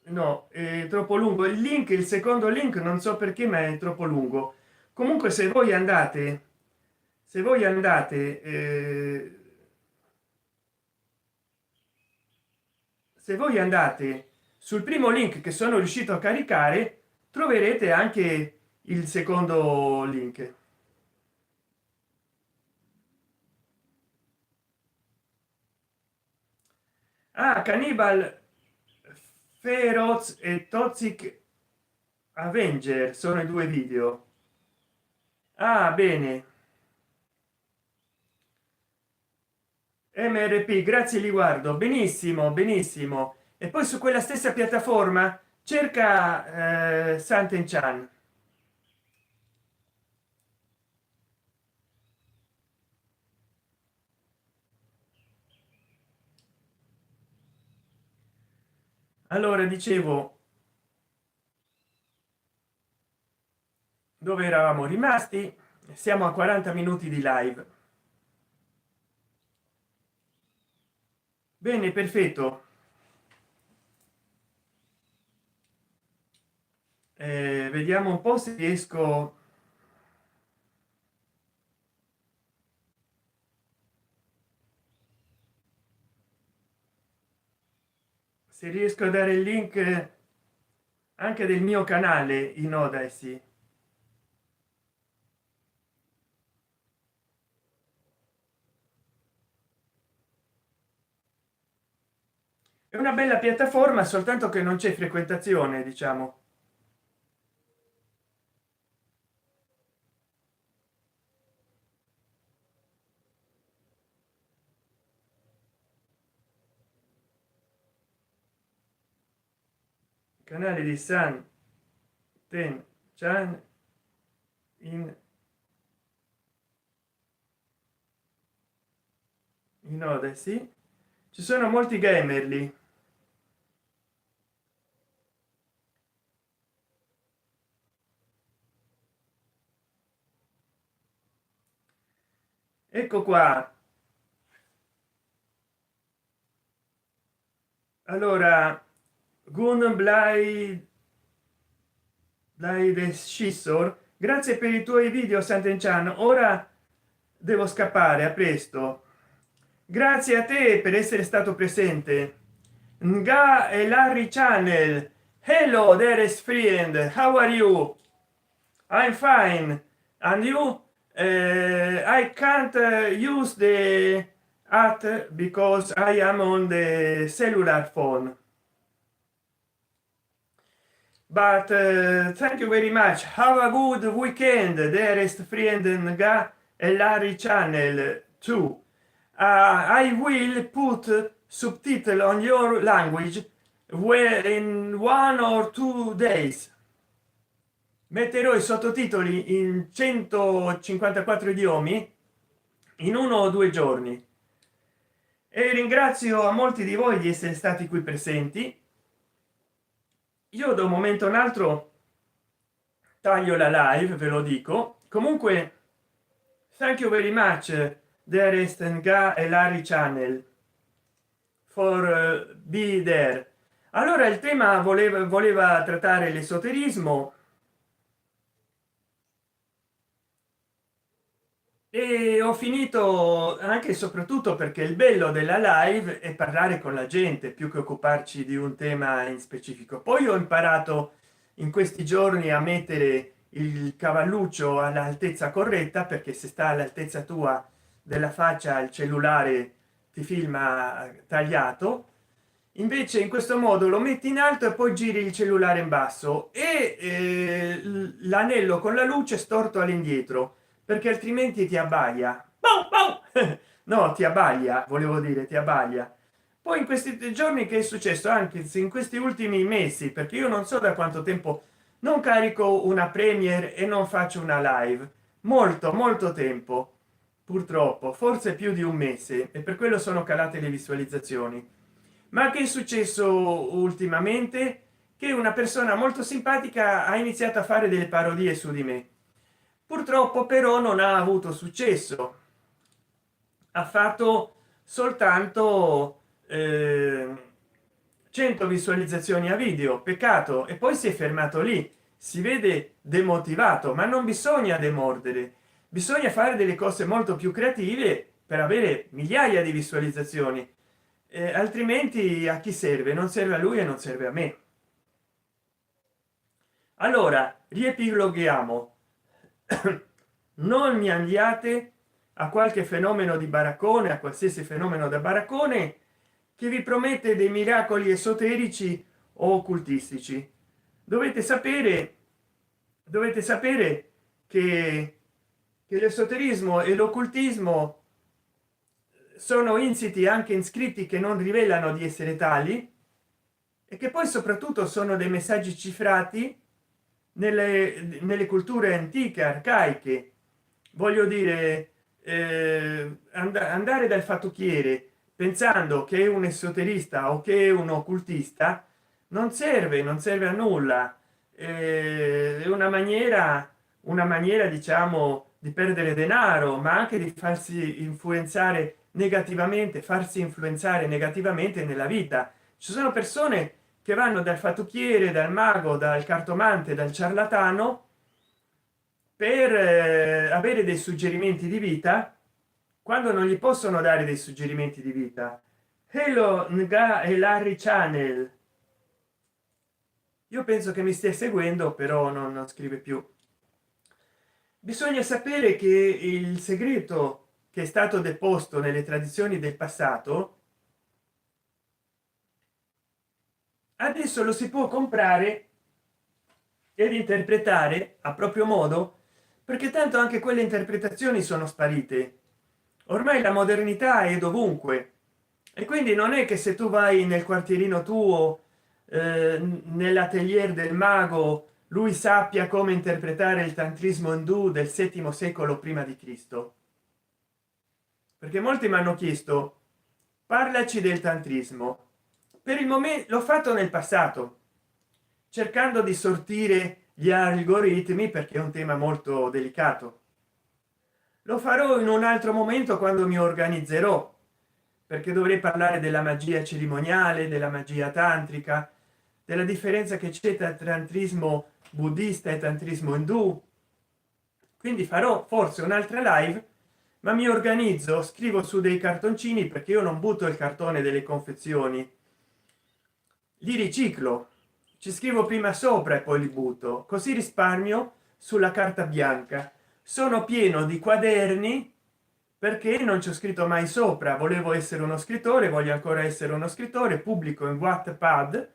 no, è troppo lungo il link, il secondo link non so perché, ma è troppo lungo. Comunque se voi andate se voi andate sul primo link che sono riuscito a caricare, troverete anche il secondo link. Ah, Cannibal Feroz e Toxic Avenger sono i due video. Ah, bene. MRP, grazie, li guardo. Benissimo, benissimo. E poi su quella stessa piattaforma cerca Santen Chan. Allora, dicevo, dove eravamo rimasti? Siamo a 40 minuti di live. Bene, perfetto. Vediamo un po' se riesco. se riesco a dare il link anche del mio canale in Odyssey. È una bella piattaforma, soltanto che non c'è frequentazione, diciamo. Canale di San Ten Chan in Odyssey. Ci sono molti gamer lì. Ecco qua. Allora, Gun Blade Scissor, grazie per i tuoi video Sant'Enchan. Ora devo scappare, a presto. Grazie a te per essere stato presente. Nga e Larry Channel, hello there is friend, how are you? I'm fine, and you? I can't use the at because I am on the cellular phone, but thank you very much. Have a good weekend, dearest friend Nga and Larry Channel too. I will put subtitle on your language where in 1 or 2 days. Metterò i sottotitoli in 154 idiomi in 1 o 2 giorni. E ringrazio a molti di voi di essere stati qui presenti. Io da un momento a un altro taglio la live, ve lo dico. Comunque, thank you very much, dearest Nga e Larry Channel, for be there. Allora, il tema voleva trattare l'esoterismo, e ho finito anche e soprattutto perché il bello della live è parlare con la gente più che occuparci di un tema in specifico. Poi ho imparato in questi giorni a mettere il cavalluccio all'altezza corretta, perché se sta all'altezza tua della faccia il cellulare ti filma tagliato. Invece in questo modo lo metti in alto e poi giri il cellulare in basso, e l'anello con la luce storto all'indietro, perché altrimenti ti abbaia. No, ti abbaglia, volevo dire, ti abbaglia. Poi in questi giorni che è successo, anche se in questi ultimi mesi, perché io non so da quanto tempo non carico una premiere e non faccio una live, molto tempo, purtroppo, forse più di un mese, e per quello sono calate le visualizzazioni. Ma che è successo ultimamente? Che una persona molto simpatica ha iniziato a fare delle parodie su di me. Purtroppo però non ha avuto successo, ha fatto soltanto 100 visualizzazioni a video, peccato, e poi si è fermato lì. Si vede demotivato, ma non bisogna demordere, bisogna fare delle cose molto più creative per avere migliaia di visualizzazioni, altrimenti a chi serve? Non serve a lui e non serve a me. Allora riepiloghiamo. Non mi andiate a qualche fenomeno di baraccone, a qualsiasi fenomeno da baraccone che vi promette dei miracoli esoterici o occultistici. Dovete sapere che l'esoterismo e l'occultismo sono insiti anche in scritti che non rivelano di essere tali, e che poi soprattutto sono dei messaggi cifrati nelle culture antiche, arcaiche. Voglio dire, andare dal fattucchiere pensando che è un esoterista o che è un occultista non serve, non serve a nulla. È una maniera diciamo di perdere denaro, ma anche di farsi influenzare negativamente, farsi influenzare negativamente nella vita. Ci sono persone che vanno dal fattucchiere, dal mago, dal cartomante, dal ciarlatano per avere dei suggerimenti di vita, quando non gli possono dare dei suggerimenti di vita, Hello Nga e Larry Channel, io penso che mi stia seguendo, però non scrive più. Bisogna sapere che il segreto che è stato deposto nelle tradizioni del passato adesso lo si può comprare ed interpretare a proprio modo, perché tanto anche quelle interpretazioni sono sparite. Ormai la modernità è dovunque, e quindi non è che se tu vai nel quartierino tuo, nell'atelier del mago, lui sappia come interpretare il tantrismo indù del VII secolo prima di Cristo. Perché molti mi hanno chiesto: parlaci del tantrismo. Per il momento l'ho fatto nel passato, cercando di sortire gli algoritmi, perché è un tema molto delicato. Lo farò in un altro momento, quando mi organizzerò, perché dovrei parlare della magia cerimoniale, della magia tantrica, della differenza che c'è tra tantrismo buddista e tantrismo indù. Quindi farò forse un'altra live, ma mi organizzo, scrivo su dei cartoncini, perché io non butto il cartone delle confezioni, li riciclo, ci scrivo prima sopra e poi li butto, così risparmio sulla carta bianca. Sono pieno di quaderni, perché non ci ho scritto mai sopra. Volevo essere uno scrittore, voglio ancora essere uno scrittore, pubblico in Wattpad,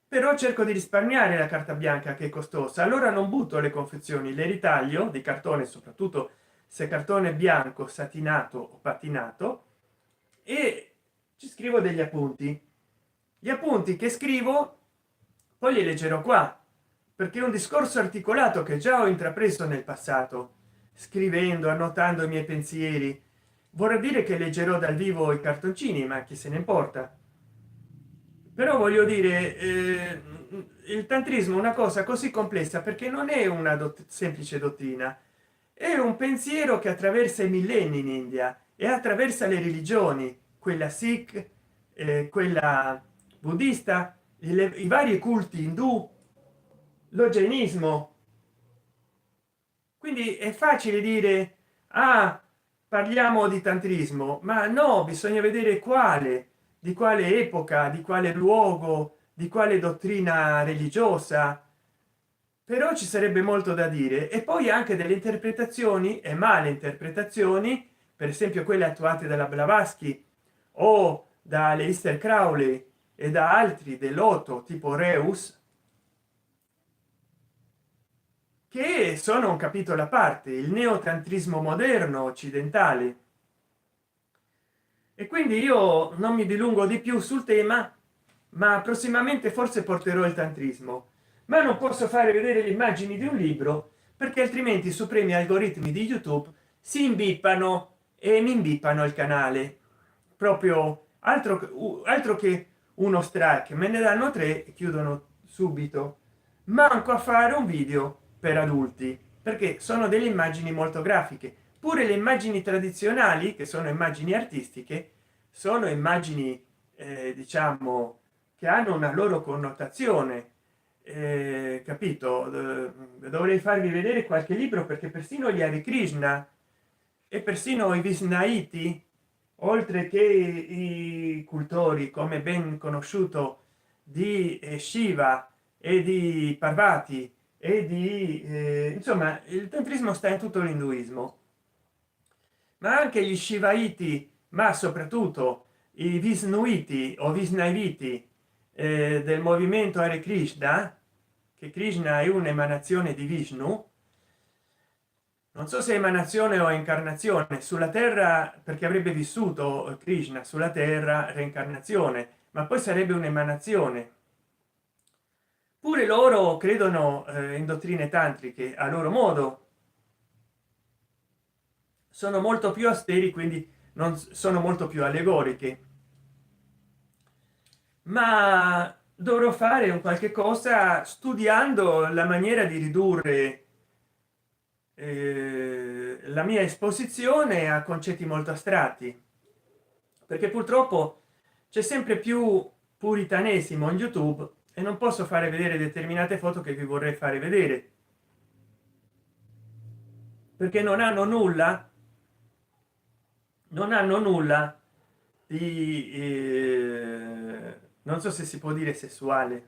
però cerco di risparmiare la carta bianca, che è costosa. Allora non butto le confezioni, le ritaglio di cartone, soprattutto se cartone bianco satinato o patinato, e ci scrivo degli appunti. Gli appunti che scrivo poi li leggerò qua, perché è un discorso articolato che già ho intrapreso nel passato, scrivendo, annotando i miei pensieri. Vorrà dire che leggerò dal vivo i cartoncini, ma chi se ne importa. Però voglio dire, il tantrismo è una cosa così complessa, perché non è una semplice dottrina, è un pensiero che attraversa i millenni in India e attraversa le religioni, quella sikh, quella buddista, i vari culti indù, lo jainismo. Quindi è facile dire: ah, parliamo di tantrismo, ma no, bisogna vedere quale, di quale epoca, di quale luogo, di quale dottrina religiosa. Però ci sarebbe molto da dire, e poi anche delle interpretazioni e male interpretazioni, per esempio quelle attuate dalla Blavatsky o da Aleister Crowley e da altri dell'Otto tipo Reus, che sono un capitolo a parte, il neotantrismo moderno occidentale. E quindi io non mi dilungo di più sul tema, ma prossimamente forse porterò il tantrismo, ma non posso fare vedere le immagini di un libro, perché altrimenti i supremi algoritmi di YouTube si imbippano e mi imbippano il canale. Proprio altro che uno strike, me ne danno tre e chiudono subito. Manco a fare un video per adulti, perché sono delle immagini molto grafiche. Pure le immagini tradizionali, che sono immagini artistiche, sono immagini, diciamo, che hanno una loro connotazione, capito. Dovrei farvi vedere qualche libro, perché persino gli Hare Krishna e persino i Visnaiti, oltre che i cultori come ben conosciuto di Shiva e di Parvati e di insomma, il tantrismo sta in tutto l'induismo, ma anche gli Shivaiti, ma soprattutto i Visnuiti o Visnaiviti, del movimento Hare Krishna, che Krishna è un'emanazione di Vishnu. Non so se emanazione o incarnazione sulla terra, perché avrebbe vissuto Krishna sulla terra, reincarnazione, ma poi sarebbe un'emanazione. Pure loro credono in dottrine tantriche a loro modo, sono molto più austeri, quindi non sono molto più allegoriche, ma dovrò fare un qualche cosa studiando la maniera di ridurre la mia esposizione a concetti molto astratti, perché purtroppo c'è sempre più puritanesimo in YouTube e non posso fare vedere determinate foto che vi vorrei fare vedere, perché non hanno nulla di non so se si può dire sessuale,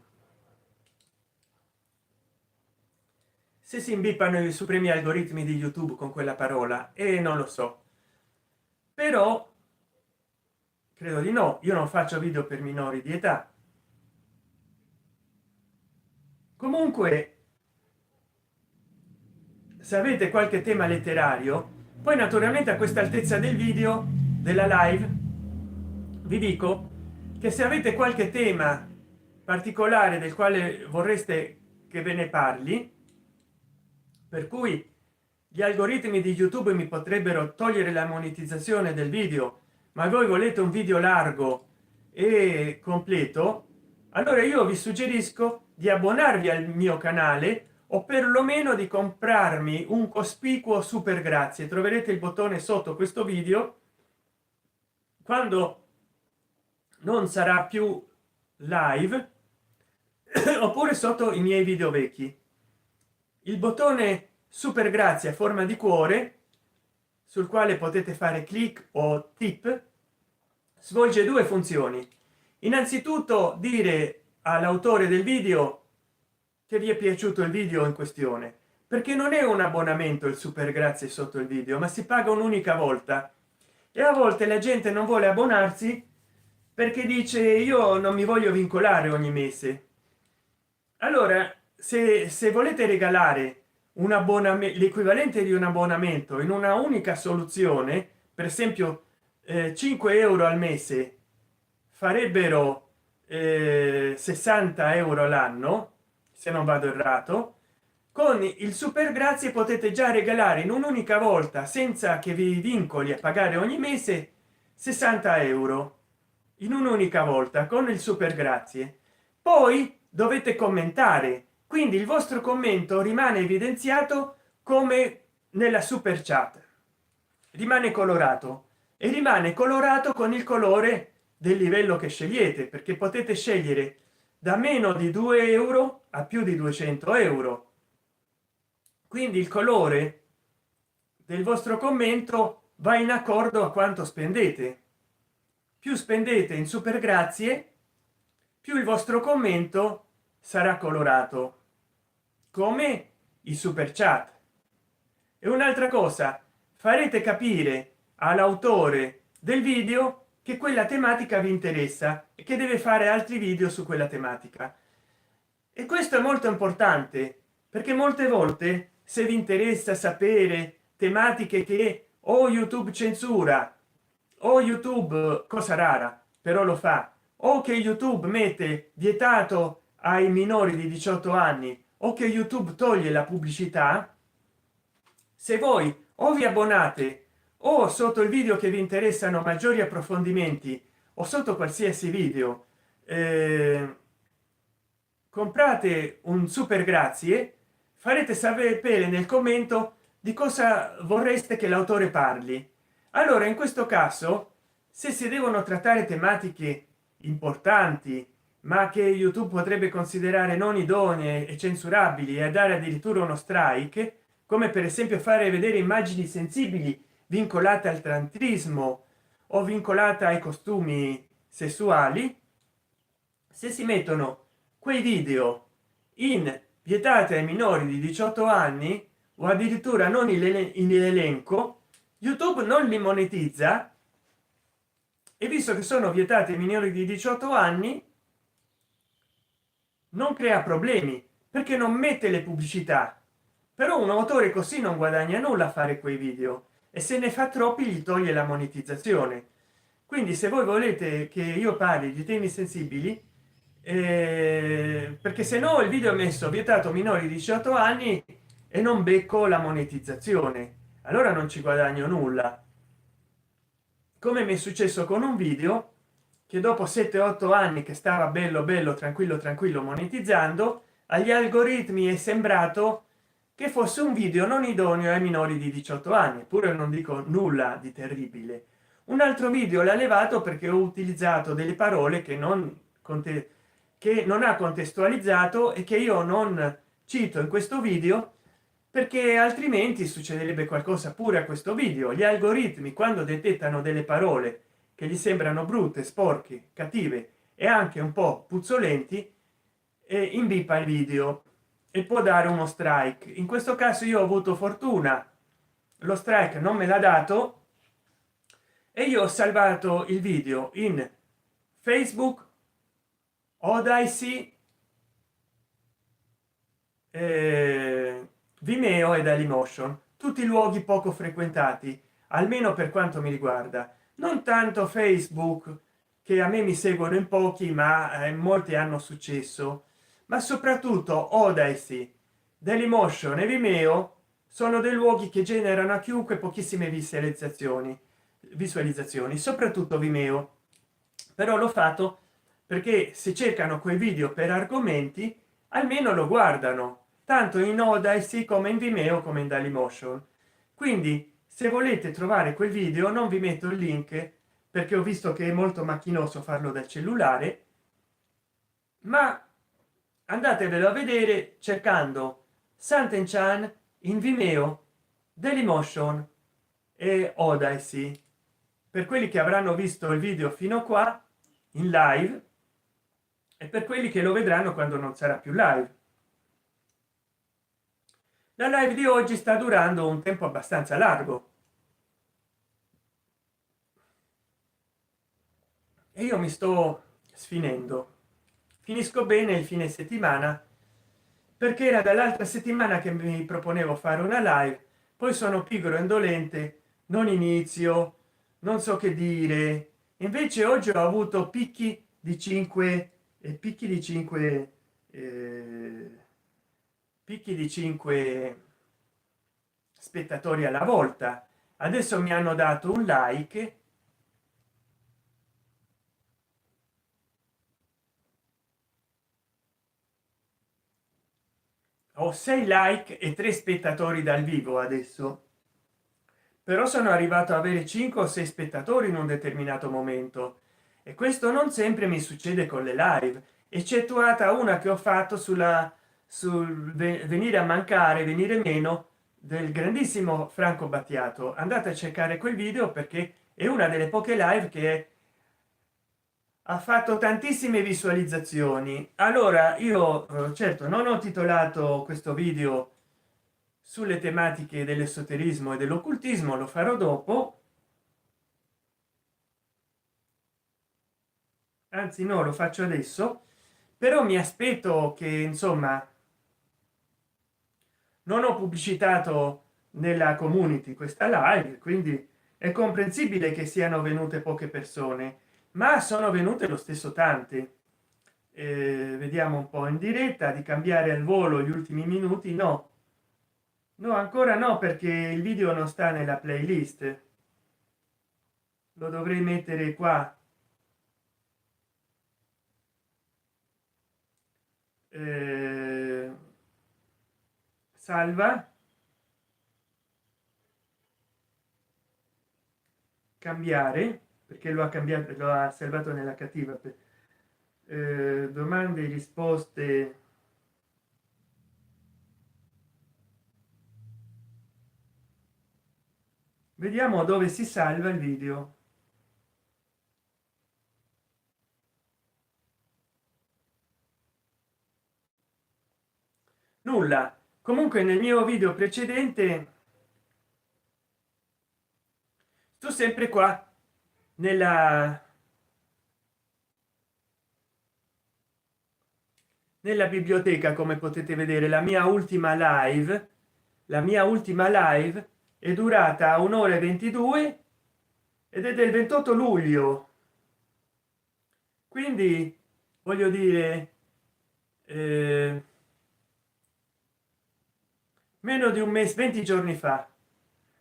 se si imbippano i supremi algoritmi di YouTube con quella parola, e non lo so, però credo di no. Io non faccio video per minori di età. Comunque, se avete qualche tema letterario, poi naturalmente a questa altezza del video della live vi dico che se avete qualche tema particolare del quale vorreste che ve ne parli, per cui gli algoritmi di YouTube mi potrebbero togliere la monetizzazione del video, ma voi volete un video largo e completo, allora io vi suggerisco di abbonarvi al mio canale o perlomeno di comprarmi un cospicuo super grazie. Troverete il bottone sotto questo video quando non sarà più live oppure sotto i miei video vecchi. Il bottone super grazie a forma di cuore sul quale potete fare clic o tip svolge due funzioni. Innanzitutto dire all'autore del video che vi è piaciuto il video in questione, perché non è un abbonamento il super grazie sotto il video, ma si paga un'unica volta, e a volte la gente non vuole abbonarsi perché dice io non mi voglio vincolare ogni mese. Allora se volete regalare un abbonamento, l'equivalente di un abbonamento in una unica soluzione, per esempio 5 euro al mese farebbero 60 euro l'anno, se non vado errato, con il super grazie potete già regalare in un'unica volta, senza che vi vincoli a pagare ogni mese, 60 euro in un'unica volta con il super grazie. Poi dovete commentare, quindi il vostro commento rimane evidenziato come nella super chat, rimane colorato, e rimane colorato con il colore del livello che scegliete, perché potete scegliere da meno di 2 euro a più di 200 euro. Quindi il colore del vostro commento va in accordo a quanto spendete. Più spendete in super grazie, più il vostro commento sarà colorato come i super chat. E un'altra cosa, farete capire all'autore del video che quella tematica vi interessa e che deve fare altri video su quella tematica. E questo è molto importante, perché molte volte, se vi interessa sapere tematiche che o YouTube censura o YouTube, cosa rara però lo fa, o che YouTube mette vietato ai minori di 18 anni, o che YouTube toglie la pubblicità, se voi o vi abbonate o sotto il video che vi interessano maggiori approfondimenti o sotto qualsiasi video comprate un super grazie, farete sapere nel commento di cosa vorreste che l'autore parli. Allora in questo caso, se si devono trattare tematiche importanti ma che YouTube potrebbe considerare non idonee e censurabili e dare addirittura uno strike, come per esempio fare vedere immagini sensibili vincolate al tantrismo o vincolata ai costumi sessuali, se si mettono quei video in vietate ai minori di 18 anni o addirittura non in elenco, YouTube non li monetizza, e visto che sono vietati ai minori di 18 anni non crea problemi perché non mette le pubblicità. Però un autore così non guadagna nulla a fare quei video, e se ne fa troppi gli toglie la monetizzazione. Quindi se voi volete che io parli di temi sensibili, perché se no il video è messo vietato minori di 18 anni e non becco la monetizzazione, allora non ci guadagno nulla, come mi è successo con un video che dopo 7-8 anni che stava bello tranquillo monetizzando, agli algoritmi è sembrato che fosse un video non idoneo ai minori di 18 anni, pure non dico nulla di terribile. Un altro video l'ha levato perché ho utilizzato delle parole che non ha contestualizzato e che io non cito in questo video, perché altrimenti succederebbe qualcosa pure a questo video. Gli algoritmi, quando detettano delle parole che gli sembrano brutte, sporche, cattive e anche un po' puzzolenti, e invipa il video e può dare uno strike. In questo caso io ho avuto fortuna, lo strike non me l'ha dato e io ho salvato il video in Facebook, Odyssey, Vimeo e Dailymotion, tutti luoghi poco frequentati, almeno per quanto mi riguarda. Non tanto Facebook, che a me mi seguono in pochi, ma molti hanno successo, ma soprattutto Odyssey, Dailymotion e Vimeo sono dei luoghi che generano a chiunque pochissime visualizzazioni, soprattutto Vimeo. Però l'ho fatto perché se cercano quei video per argomenti almeno lo guardano, tanto in Odyssey come in Vimeo come in Dailymotion. Quindi se volete trovare quel video non vi metto il link perché ho visto che è molto macchinoso farlo dal cellulare, ma andatevelo a vedere cercando Santen Chan in Vimeo, Dailymotion e Odyssey. Per quelli che avranno visto il video fino qua in live e per quelli che lo vedranno quando non sarà più live. La live di oggi sta durando un tempo abbastanza largo e io mi sto sfinendo. Finisco bene il fine settimana perché era dall'altra settimana che mi proponevo fare una live, poi sono pigro e indolente, non inizio, non so che dire. Invece oggi ho avuto picchi di 5 e picchi di 5, picchi di 5 spettatori alla volta. Adesso mi hanno dato un like, ho 6 like e 3 spettatori dal vivo adesso, però sono arrivato a avere 5 o 6 spettatori in un determinato momento e questo non sempre mi succede con le live, eccettuata una che ho fatto sul venire a mancare, venire meno del grandissimo Franco Battiato. Andate a cercare quel video perché è una delle poche live che ha fatto tantissime visualizzazioni. Allora io certo non ho titolato questo video sulle tematiche dell'esoterismo e dell'occultismo, lo farò dopo, anzi no, lo faccio adesso, però mi aspetto che insomma non ho pubblicitato nella community questa live, quindi è comprensibile che siano venute poche persone, ma sono venute lo stesso tante. Vediamo un po' in diretta di cambiare al volo gli ultimi minuti. No, no, ancora no, perché il video non sta nella playlist, lo dovrei mettere qua. Salva, cambiare, perché lo ha cambiato, lo ha salvato nella cattiva. Domande e risposte, vediamo dove si salva il video. Nulla. Comunque nel mio video precedente sto sempre qua nella biblioteca, come potete vedere. La mia ultima live è durata 1 ora e 22 ed è del 28 luglio, quindi voglio dire meno di un mese, 20 giorni fa.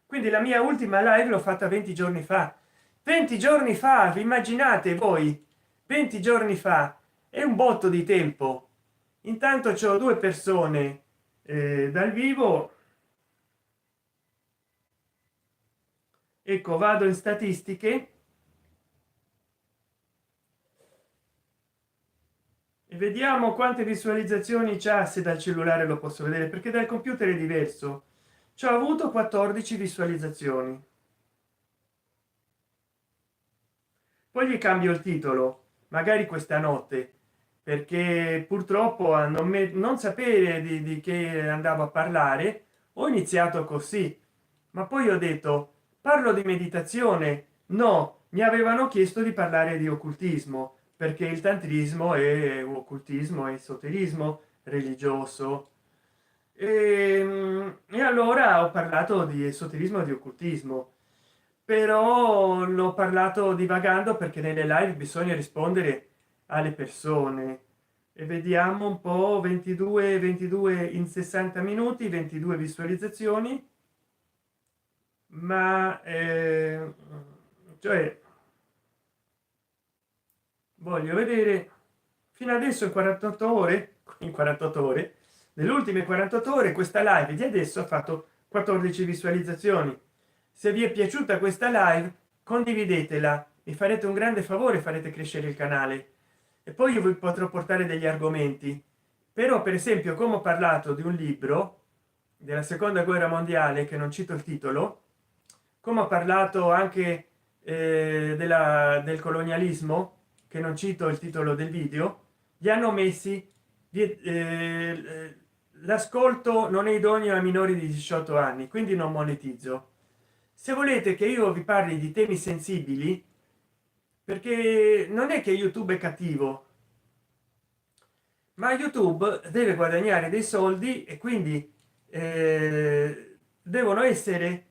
Quindi la mia ultima live l'ho fatta 20 giorni fa. 20 giorni fa, vi immaginate voi? 20 giorni fa è un botto di tempo. Intanto c'ho 2 persone dal vivo. Ecco, vado in statistiche e vediamo quante visualizzazioni c'ha, se dal cellulare lo posso vedere, perché dal computer è diverso. Ci ho avuto 14 visualizzazioni. poi gli cambio il titolo magari questa notte, perché purtroppo a non sapere di che andavo a parlare ho iniziato così, ma poi ho detto parlo di meditazione. No, mi avevano chiesto di parlare di occultismo, perché il tantrismo è occultismo e esoterismo religioso. E allora ho parlato di esoterismo e di occultismo, però l'ho parlato divagando perché nelle live bisogna rispondere alle persone. E vediamo un po'. 22 in 60 minuti, 22 visualizzazioni, ma cioè voglio vedere fino adesso in 48 ore, in 48 ore, nelle ultime 48 ore questa live di adesso ha fatto 14 visualizzazioni. Se vi è piaciuta questa live condividetela, mi farete un grande favore, farete crescere il canale. E poi io vi potrò portare degli argomenti, però per esempio come ho parlato di un libro della seconda guerra mondiale che non cito il titolo, come ho parlato anche del colonialismo che non cito il titolo del video, gli hanno messi l'ascolto non è idoneo a minori di 18 anni, quindi non monetizzo. Se volete che io vi parli di temi sensibili, perché non è che YouTube è cattivo, ma YouTube deve guadagnare dei soldi e quindi devono essere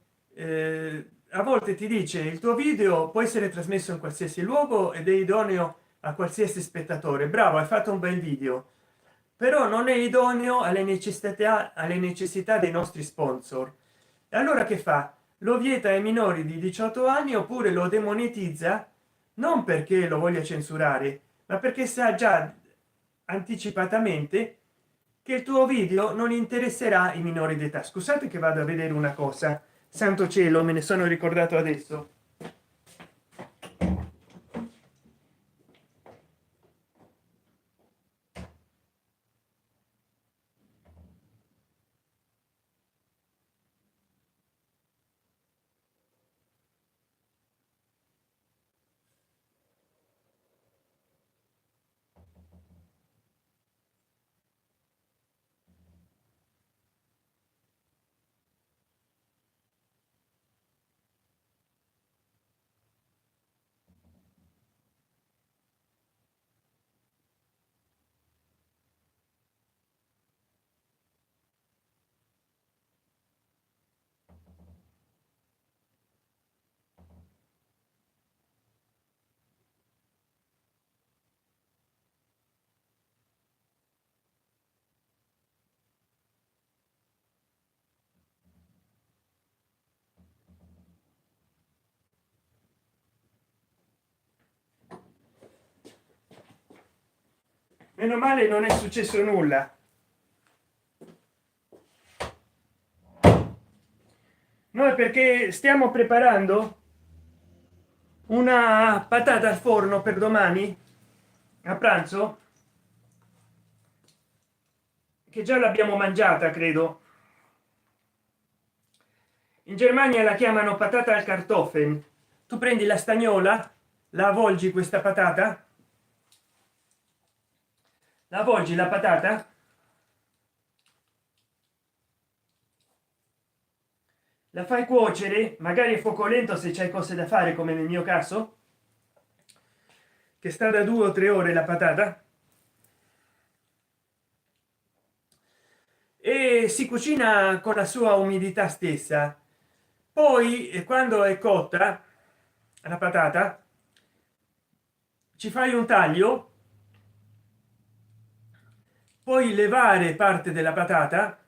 a volte ti dice il tuo video può essere trasmesso in qualsiasi luogo ed è idoneo a qualsiasi spettatore. Bravo, hai fatto un bel video, però non è idoneo alle necessità dei nostri sponsor. E allora che fa? Lo vieta ai minori di 18 anni oppure lo demonetizza, non perché lo voglia censurare, ma perché sa già anticipatamente che il tuo video non interesserà i minori d'età. Scusate che vado a vedere una cosa, santo cielo, me ne sono ricordato adesso. Meno male non è successo nulla. Noi perché stiamo preparando una patata al forno per domani a pranzo, che già l'abbiamo mangiata, credo. In Germania la chiamano patata al kartoffeln. Tu prendi la stagnola, la avvolgi questa patata, la avvolgi la patata, la fai cuocere magari a fuoco lento se c'hai cose da fare come nel mio caso, che sta da 2 o 3 ore la patata, e si cucina con la sua umidità stessa. Poi quando è cotta la patata ci fai un taglio, puoi levare parte della patata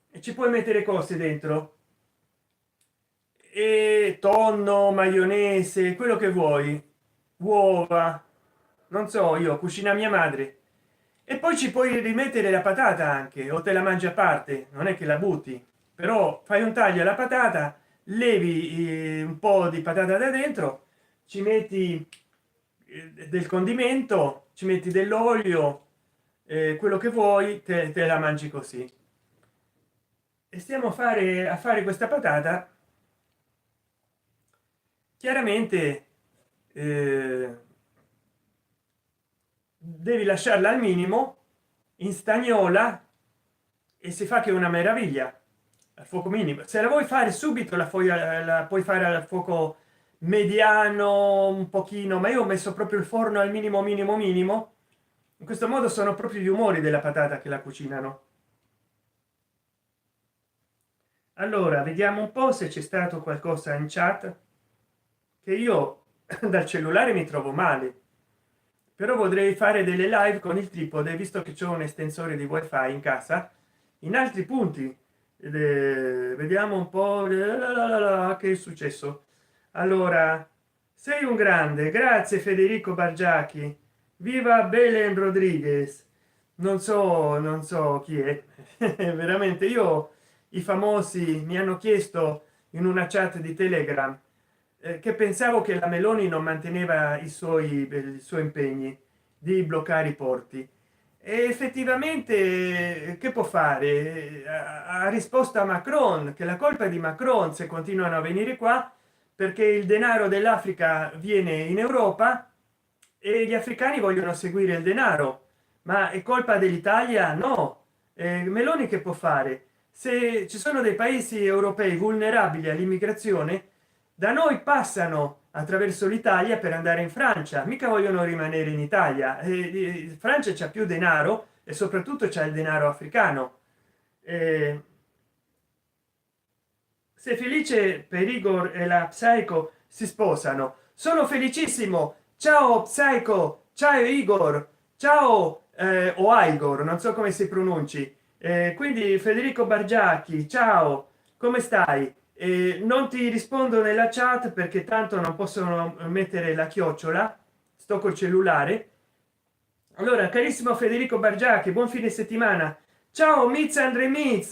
e ci puoi mettere cose dentro, e tonno, maionese, quello che vuoi, uova, non so, io cucina mia madre. E poi ci puoi rimettere la patata anche, o te la mangi a parte, non è che la butti, però fai un taglio alla patata, levi un po' di patata da dentro, ci metti del condimento, ci metti dell'olio, quello che vuoi, te la mangi così. E stiamo a fare questa patata chiaramente eh, devi lasciarla al minimo in stagnola e si fa che è una meraviglia al fuoco minimo. Se la vuoi fare subito la puoi fare al fuoco mediano un pochino, ma io ho messo proprio il forno al minimo minimo minimo. In questo modo sono proprio gli umori della patata che la cucinano. Allora vediamo un po' se c'è stato qualcosa in chat, che io dal cellulare mi trovo male, però vorrei fare delle live con il tripode, visto che c'è un estensore di wifi in casa in altri punti. Vediamo un po' che è successo. Allora, sei un grande, grazie Federico Bargiacchi, viva Belen Rodriguez. Non so chi è. Veramente, io i famosi mi hanno chiesto in una chat di Telegram che pensavo che la Meloni non manteneva i suoi impegni di bloccare i porti, e effettivamente che può fare? Ha risposto a Macron che la colpa è di Macron se continuano a venire qua, perché il denaro dell'Africa viene in Europa e gli africani vogliono seguire il denaro. Ma è colpa dell'Italia? No. Meloni che può fare? Se ci sono dei paesi europei vulnerabili all'immigrazione, da noi passano attraverso l'Italia per andare in Francia, mica vogliono rimanere in Italia. Francia c'ha più denaro e soprattutto c'è il denaro africano. Eh, sei felice per Igor e la Psycho si sposano? Sono felicissimo. Ciao Psycho, ciao Igor, ciao o Igor, non so come si pronunci. Quindi Federico Bargiacchi, ciao, come stai? Non ti rispondo nella chat perché tanto non possono mettere la chiocciola, sto col cellulare. Allora, carissimo Federico Bargiacchi, buon fine settimana. Ciao Miz Andre Miz.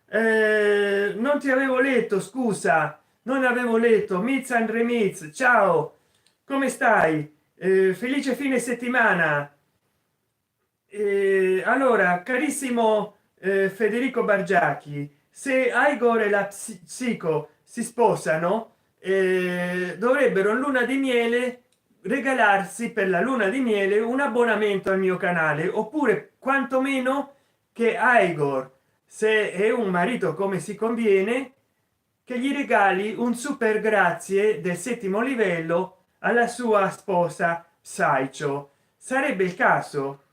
Non ti avevo letto, scusa, non avevo letto. Miz Andre Miz, ciao, come stai? Felice fine settimana. Allora, carissimo Federico Bargiacchi, se Igor e la Psico si sposano, dovrebbero in luna di miele regalarsi per la luna di miele un abbonamento al mio canale, oppure quantomeno che Igor, se è un marito come si conviene, che gli regali un super grazie del settimo livello alla sua sposa Saicho. Sarebbe il caso.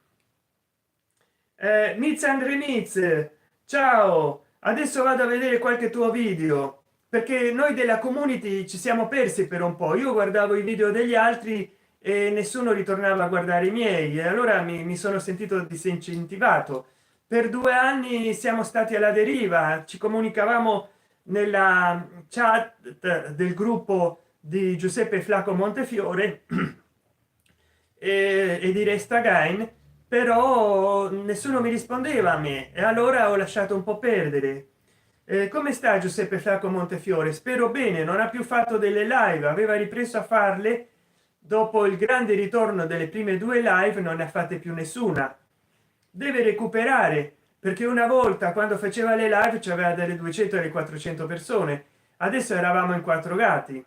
Miz Andre Miz, ciao, adesso vado a vedere qualche tuo video, perché noi della community ci siamo persi per un po'. Io guardavo i video degli altri e nessuno ritornava a guardare i miei, e allora mi sono sentito disincentivato. Per 2 anni siamo stati alla deriva, ci comunicavamo nella chat del gruppo di Giuseppe Flaco Montefiore e di Restagain, però nessuno mi rispondeva a me e allora ho lasciato un po' perdere. Come sta Giuseppe Flaco Montefiore? Spero bene, non ha più fatto delle live, aveva ripreso a farle dopo il grande ritorno delle prime 2 live, non ne ha fatte più nessuna. Deve recuperare, perché una volta quando faceva le live c'aveva dalle 200 alle 400 persone, adesso eravamo in 4 gatti.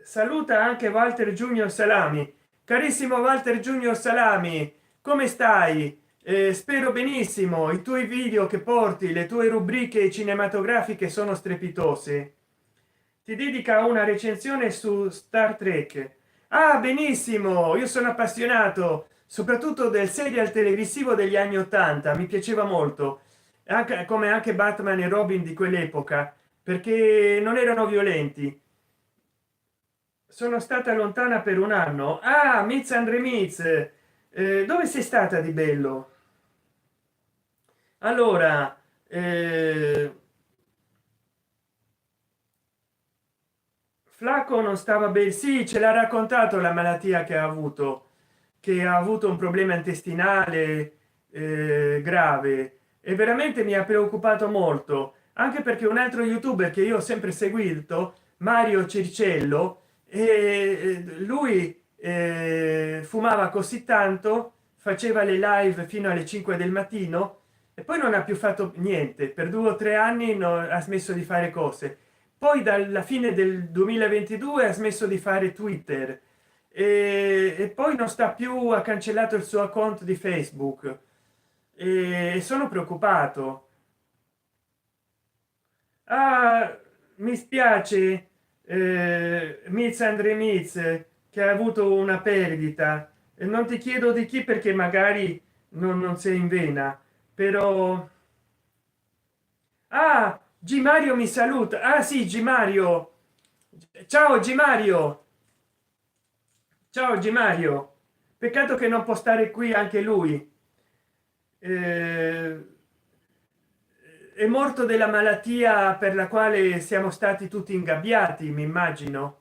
Saluta anche Walter Junior Salami. Carissimo Walter Junior Salami, come stai? Spero benissimo. I tuoi video che porti, le tue rubriche cinematografiche sono strepitose. Ti dedica una recensione su Star Trek. Ah, benissimo, io sono appassionato soprattutto del serial televisivo degli anni 80, mi piaceva molto, anche come anche Batman e Robin di quell'epoca, perché non erano violenti. Sono stata lontana per un anno. Ah, Miz Andre Miz, dove sei stata di bello? Allora, Flaco non stava bene. Sì, ce l'ha raccontato la malattia che ha avuto un problema intestinale grave, e veramente mi ha preoccupato molto, anche perché un altro youtuber che io ho sempre seguito, Mario Circello, lui fumava così tanto, faceva le live fino alle 5 del mattino e poi non ha più fatto niente per 2 o 3 anni, ha smesso di fare cose. poi dalla fine del 2022 ha smesso di fare Twitter e poi non sta più, ha cancellato il suo account di Facebook e sono preoccupato. Ah, mi spiace, Miz Andre Miz, che ha avuto una perdita. E non ti chiedo di chi perché magari non sei in vena, però... Ah, G Mario mi saluta. Ah sì, G Mario. Ciao G Mario. Ciao G Mario. Peccato che non può stare qui anche lui. Eh, è morto della malattia per la quale siamo stati tutti ingabbiati, mi immagino,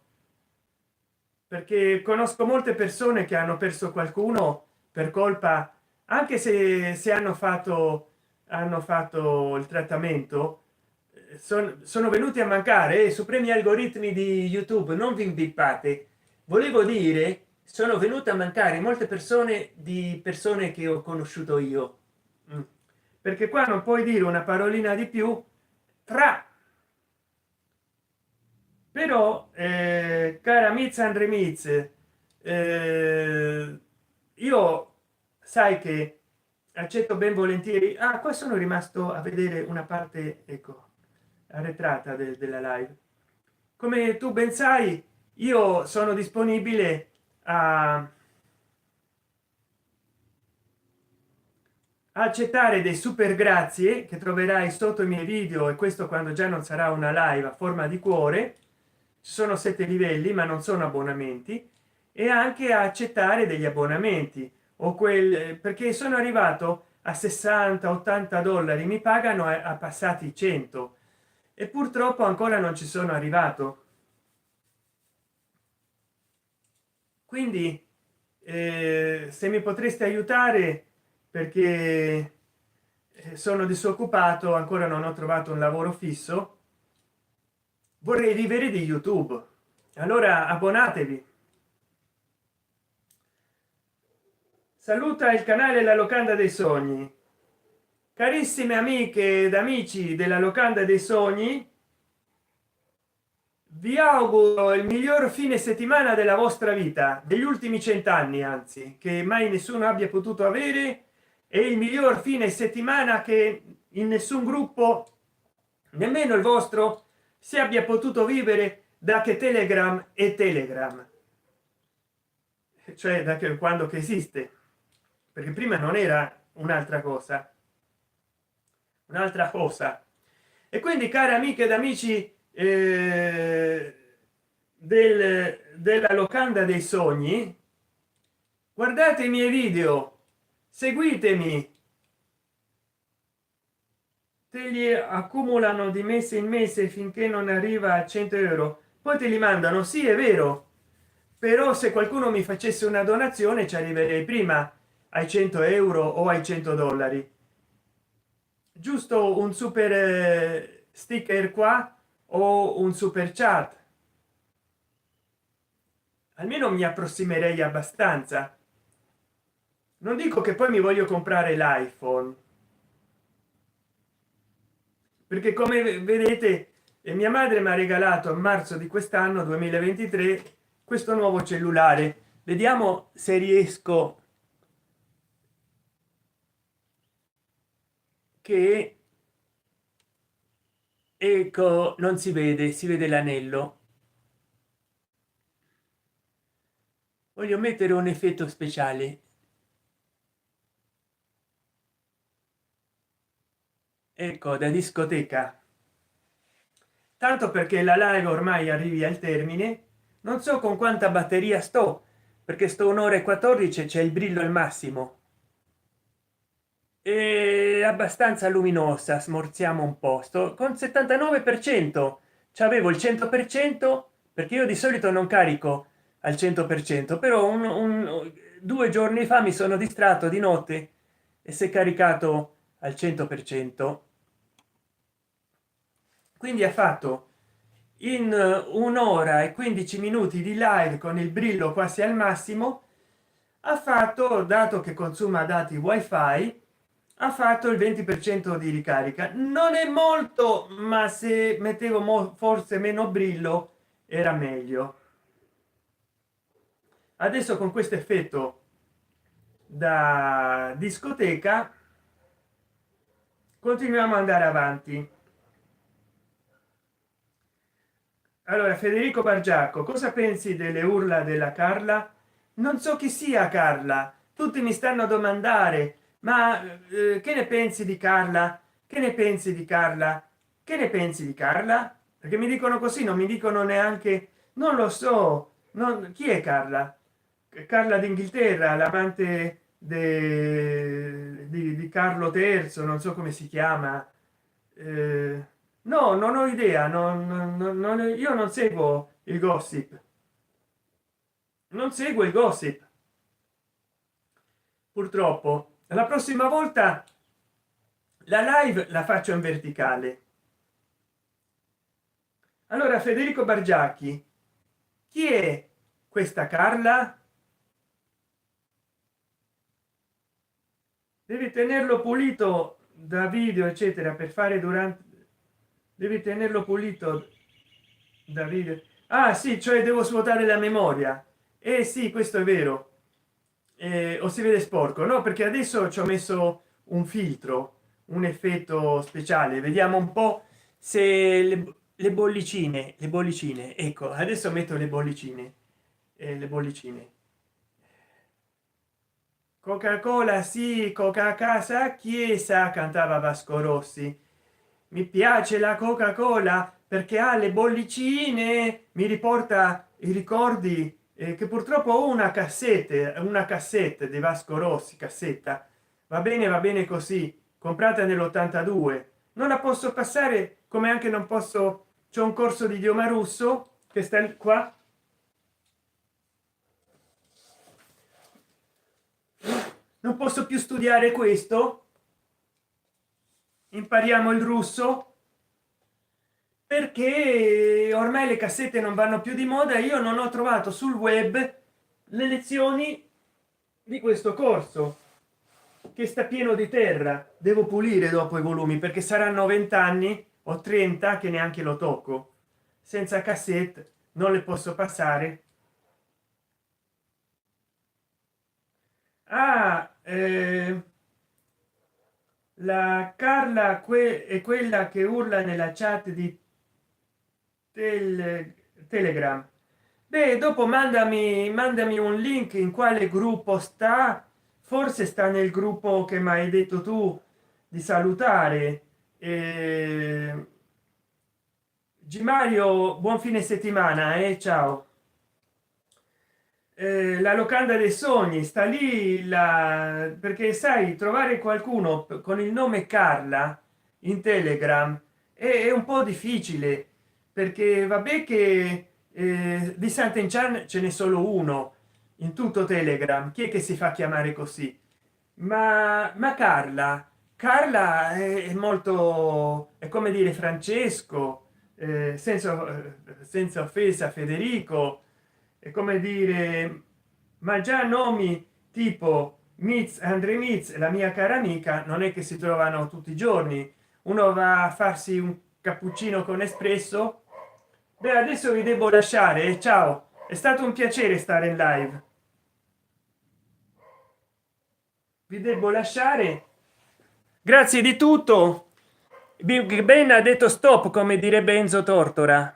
perché conosco molte persone che hanno perso qualcuno per colpa, anche se hanno fatto il trattamento, sono venuti a mancare supremi algoritmi di YouTube, non vi imbippate. Volevo dire, sono venute a mancare molte persone, di persone che ho conosciuto io. Mm. Perché qua non puoi dire una parolina di più tra. Però cara Miz Andre Miz, io sai che accetto ben volentieri. Ah, qua sono rimasto a vedere una parte, ecco, arretrata della live. Come tu ben sai, io sono disponibile a accettare dei super grazie che troverai sotto i miei video, e questo quando già non sarà una live a forma di cuore. Ci sono 7 livelli ma non sono abbonamenti, e anche a accettare degli abbonamenti o quel, perché sono arrivato a 60-80 dollari, mi pagano a passati 100 e purtroppo ancora non ci sono arrivato. Quindi se mi potreste aiutare, perché sono disoccupato, ancora non ho trovato un lavoro fisso, vorrei vivere di YouTube. Allora abbonatevi. Saluta il canale La Locanda dei Sogni. Carissime amiche ed amici della Locanda dei Sogni, vi auguro il miglior fine settimana della vostra vita, degli ultimi 100 anni, anzi, che mai nessuno abbia potuto avere, e il miglior fine settimana che in nessun gruppo, nemmeno il vostro, si abbia potuto vivere da che Telegram è Telegram, cioè da che, quando che esiste, perché prima non era un'altra cosa, un'altra cosa. E quindi, cari amiche ed amici della Locanda dei Sogni, guardate i miei video, seguitemi, te li accumulano di mese in mese finché non arriva a 100 euro, poi te li mandano. Sì, è vero, però se qualcuno mi facesse una donazione ci arriverei prima ai 100 euro o ai 100 dollari. Giusto un super sticker qua o un super chat, almeno mi approssimerei abbastanza. Non dico che poi mi voglio comprare l'iPhone, perché come vedete mia madre mi ha regalato a marzo di quest'anno 2023 questo nuovo cellulare. Vediamo se riesco, che ecco, non si vede, si vede l'anello. Voglio mettere un effetto speciale, ecco, da discoteca, tanto perché la live ormai arrivi al termine. Non so con quanta batteria sto, perché sto un'ora e 14, c'è il brillo al massimo, è abbastanza luminosa. Smorziamo un po', sto con 79%, c'avevo il 100%, perché io di solito non carico al 100%, però 2 giorni fa mi sono distratto di notte e si è caricato al 100%. Quindi ha fatto in un'ora e 15 minuti di live con il brillo quasi al massimo. Ha fatto, dato che consuma dati wifi, ha fatto il 20% di ricarica. Non è molto, ma se mettevo forse meno brillo era meglio. Adesso con questo effetto da discoteca continuiamo ad andare avanti. Allora, Federico Bargiacco, cosa pensi delle urla della Carla? Non so chi sia Carla, tutti mi stanno a domandare, ma che ne pensi di Carla? Che ne pensi di Carla? Che ne pensi di Carla? Perché mi dicono così, non mi dicono neanche, non lo so, chi è Carla? Carla d'Inghilterra, l'amante di Carlo terzo, non so come si chiama. No, non ho idea, io non seguo il gossip, non seguo il gossip, purtroppo. La prossima volta la live la faccio in verticale. Allora, Federico Bargiacchi, chi è questa Carla? Devi tenerlo pulito da video eccetera per fare durante, devi tenerlo pulito da video. Ah sì, cioè devo svuotare la memoria. Eh sì, questo è vero. O si vede sporco, no, perché adesso ci ho messo un filtro, un effetto speciale. Vediamo un po' se le bollicine, ecco, adesso metto le bollicine, le bollicine. Coca cola sì, coca casa chiesa, cantava Vasco Rossi. Mi piace la coca cola perché ha le bollicine, mi riporta i ricordi, che purtroppo ho una cassette di Vasco Rossi, cassetta. Va bene così, comprata nell'82. Non la posso passare, come anche non posso, c'è un corso di idioma russo che sta qua, non posso più studiare questo, impariamo il russo, perché ormai le cassette non vanno più di moda. Io non ho trovato sul web le lezioni di questo corso, che sta pieno di terra. Devo pulire dopo i volumi, perché saranno 20 anni o 30 che neanche lo tocco. Senza cassette non le posso passare. Ah, la Carla è quella che urla nella chat di telegram. Beh, dopo mandami un link in quale gruppo sta. Forse sta nel gruppo che mi hai detto tu di salutare. Gimario, buon fine settimana, ciao. La locanda dei sogni sta lì, perché sai, trovare qualcuno con il nome Carla in telegram è un po' difficile, perché vabbè che di Sant'Enchan ce n'è solo uno in tutto telegram. Chi è che si fa chiamare così? Ma Carla è molto, è come dire Francesco, senza offesa Federico, è come dire, ma già nomi tipo Miz, Andre Miz, la mia cara amica, non è che si trovano tutti i giorni. Uno va a farsi un cappuccino con espresso. Beh, adesso vi devo lasciare, ciao, è stato un piacere stare in live. Vi devo lasciare, grazie di tutto. Big Ben ha detto stop, come direbbe Enzo Tortora.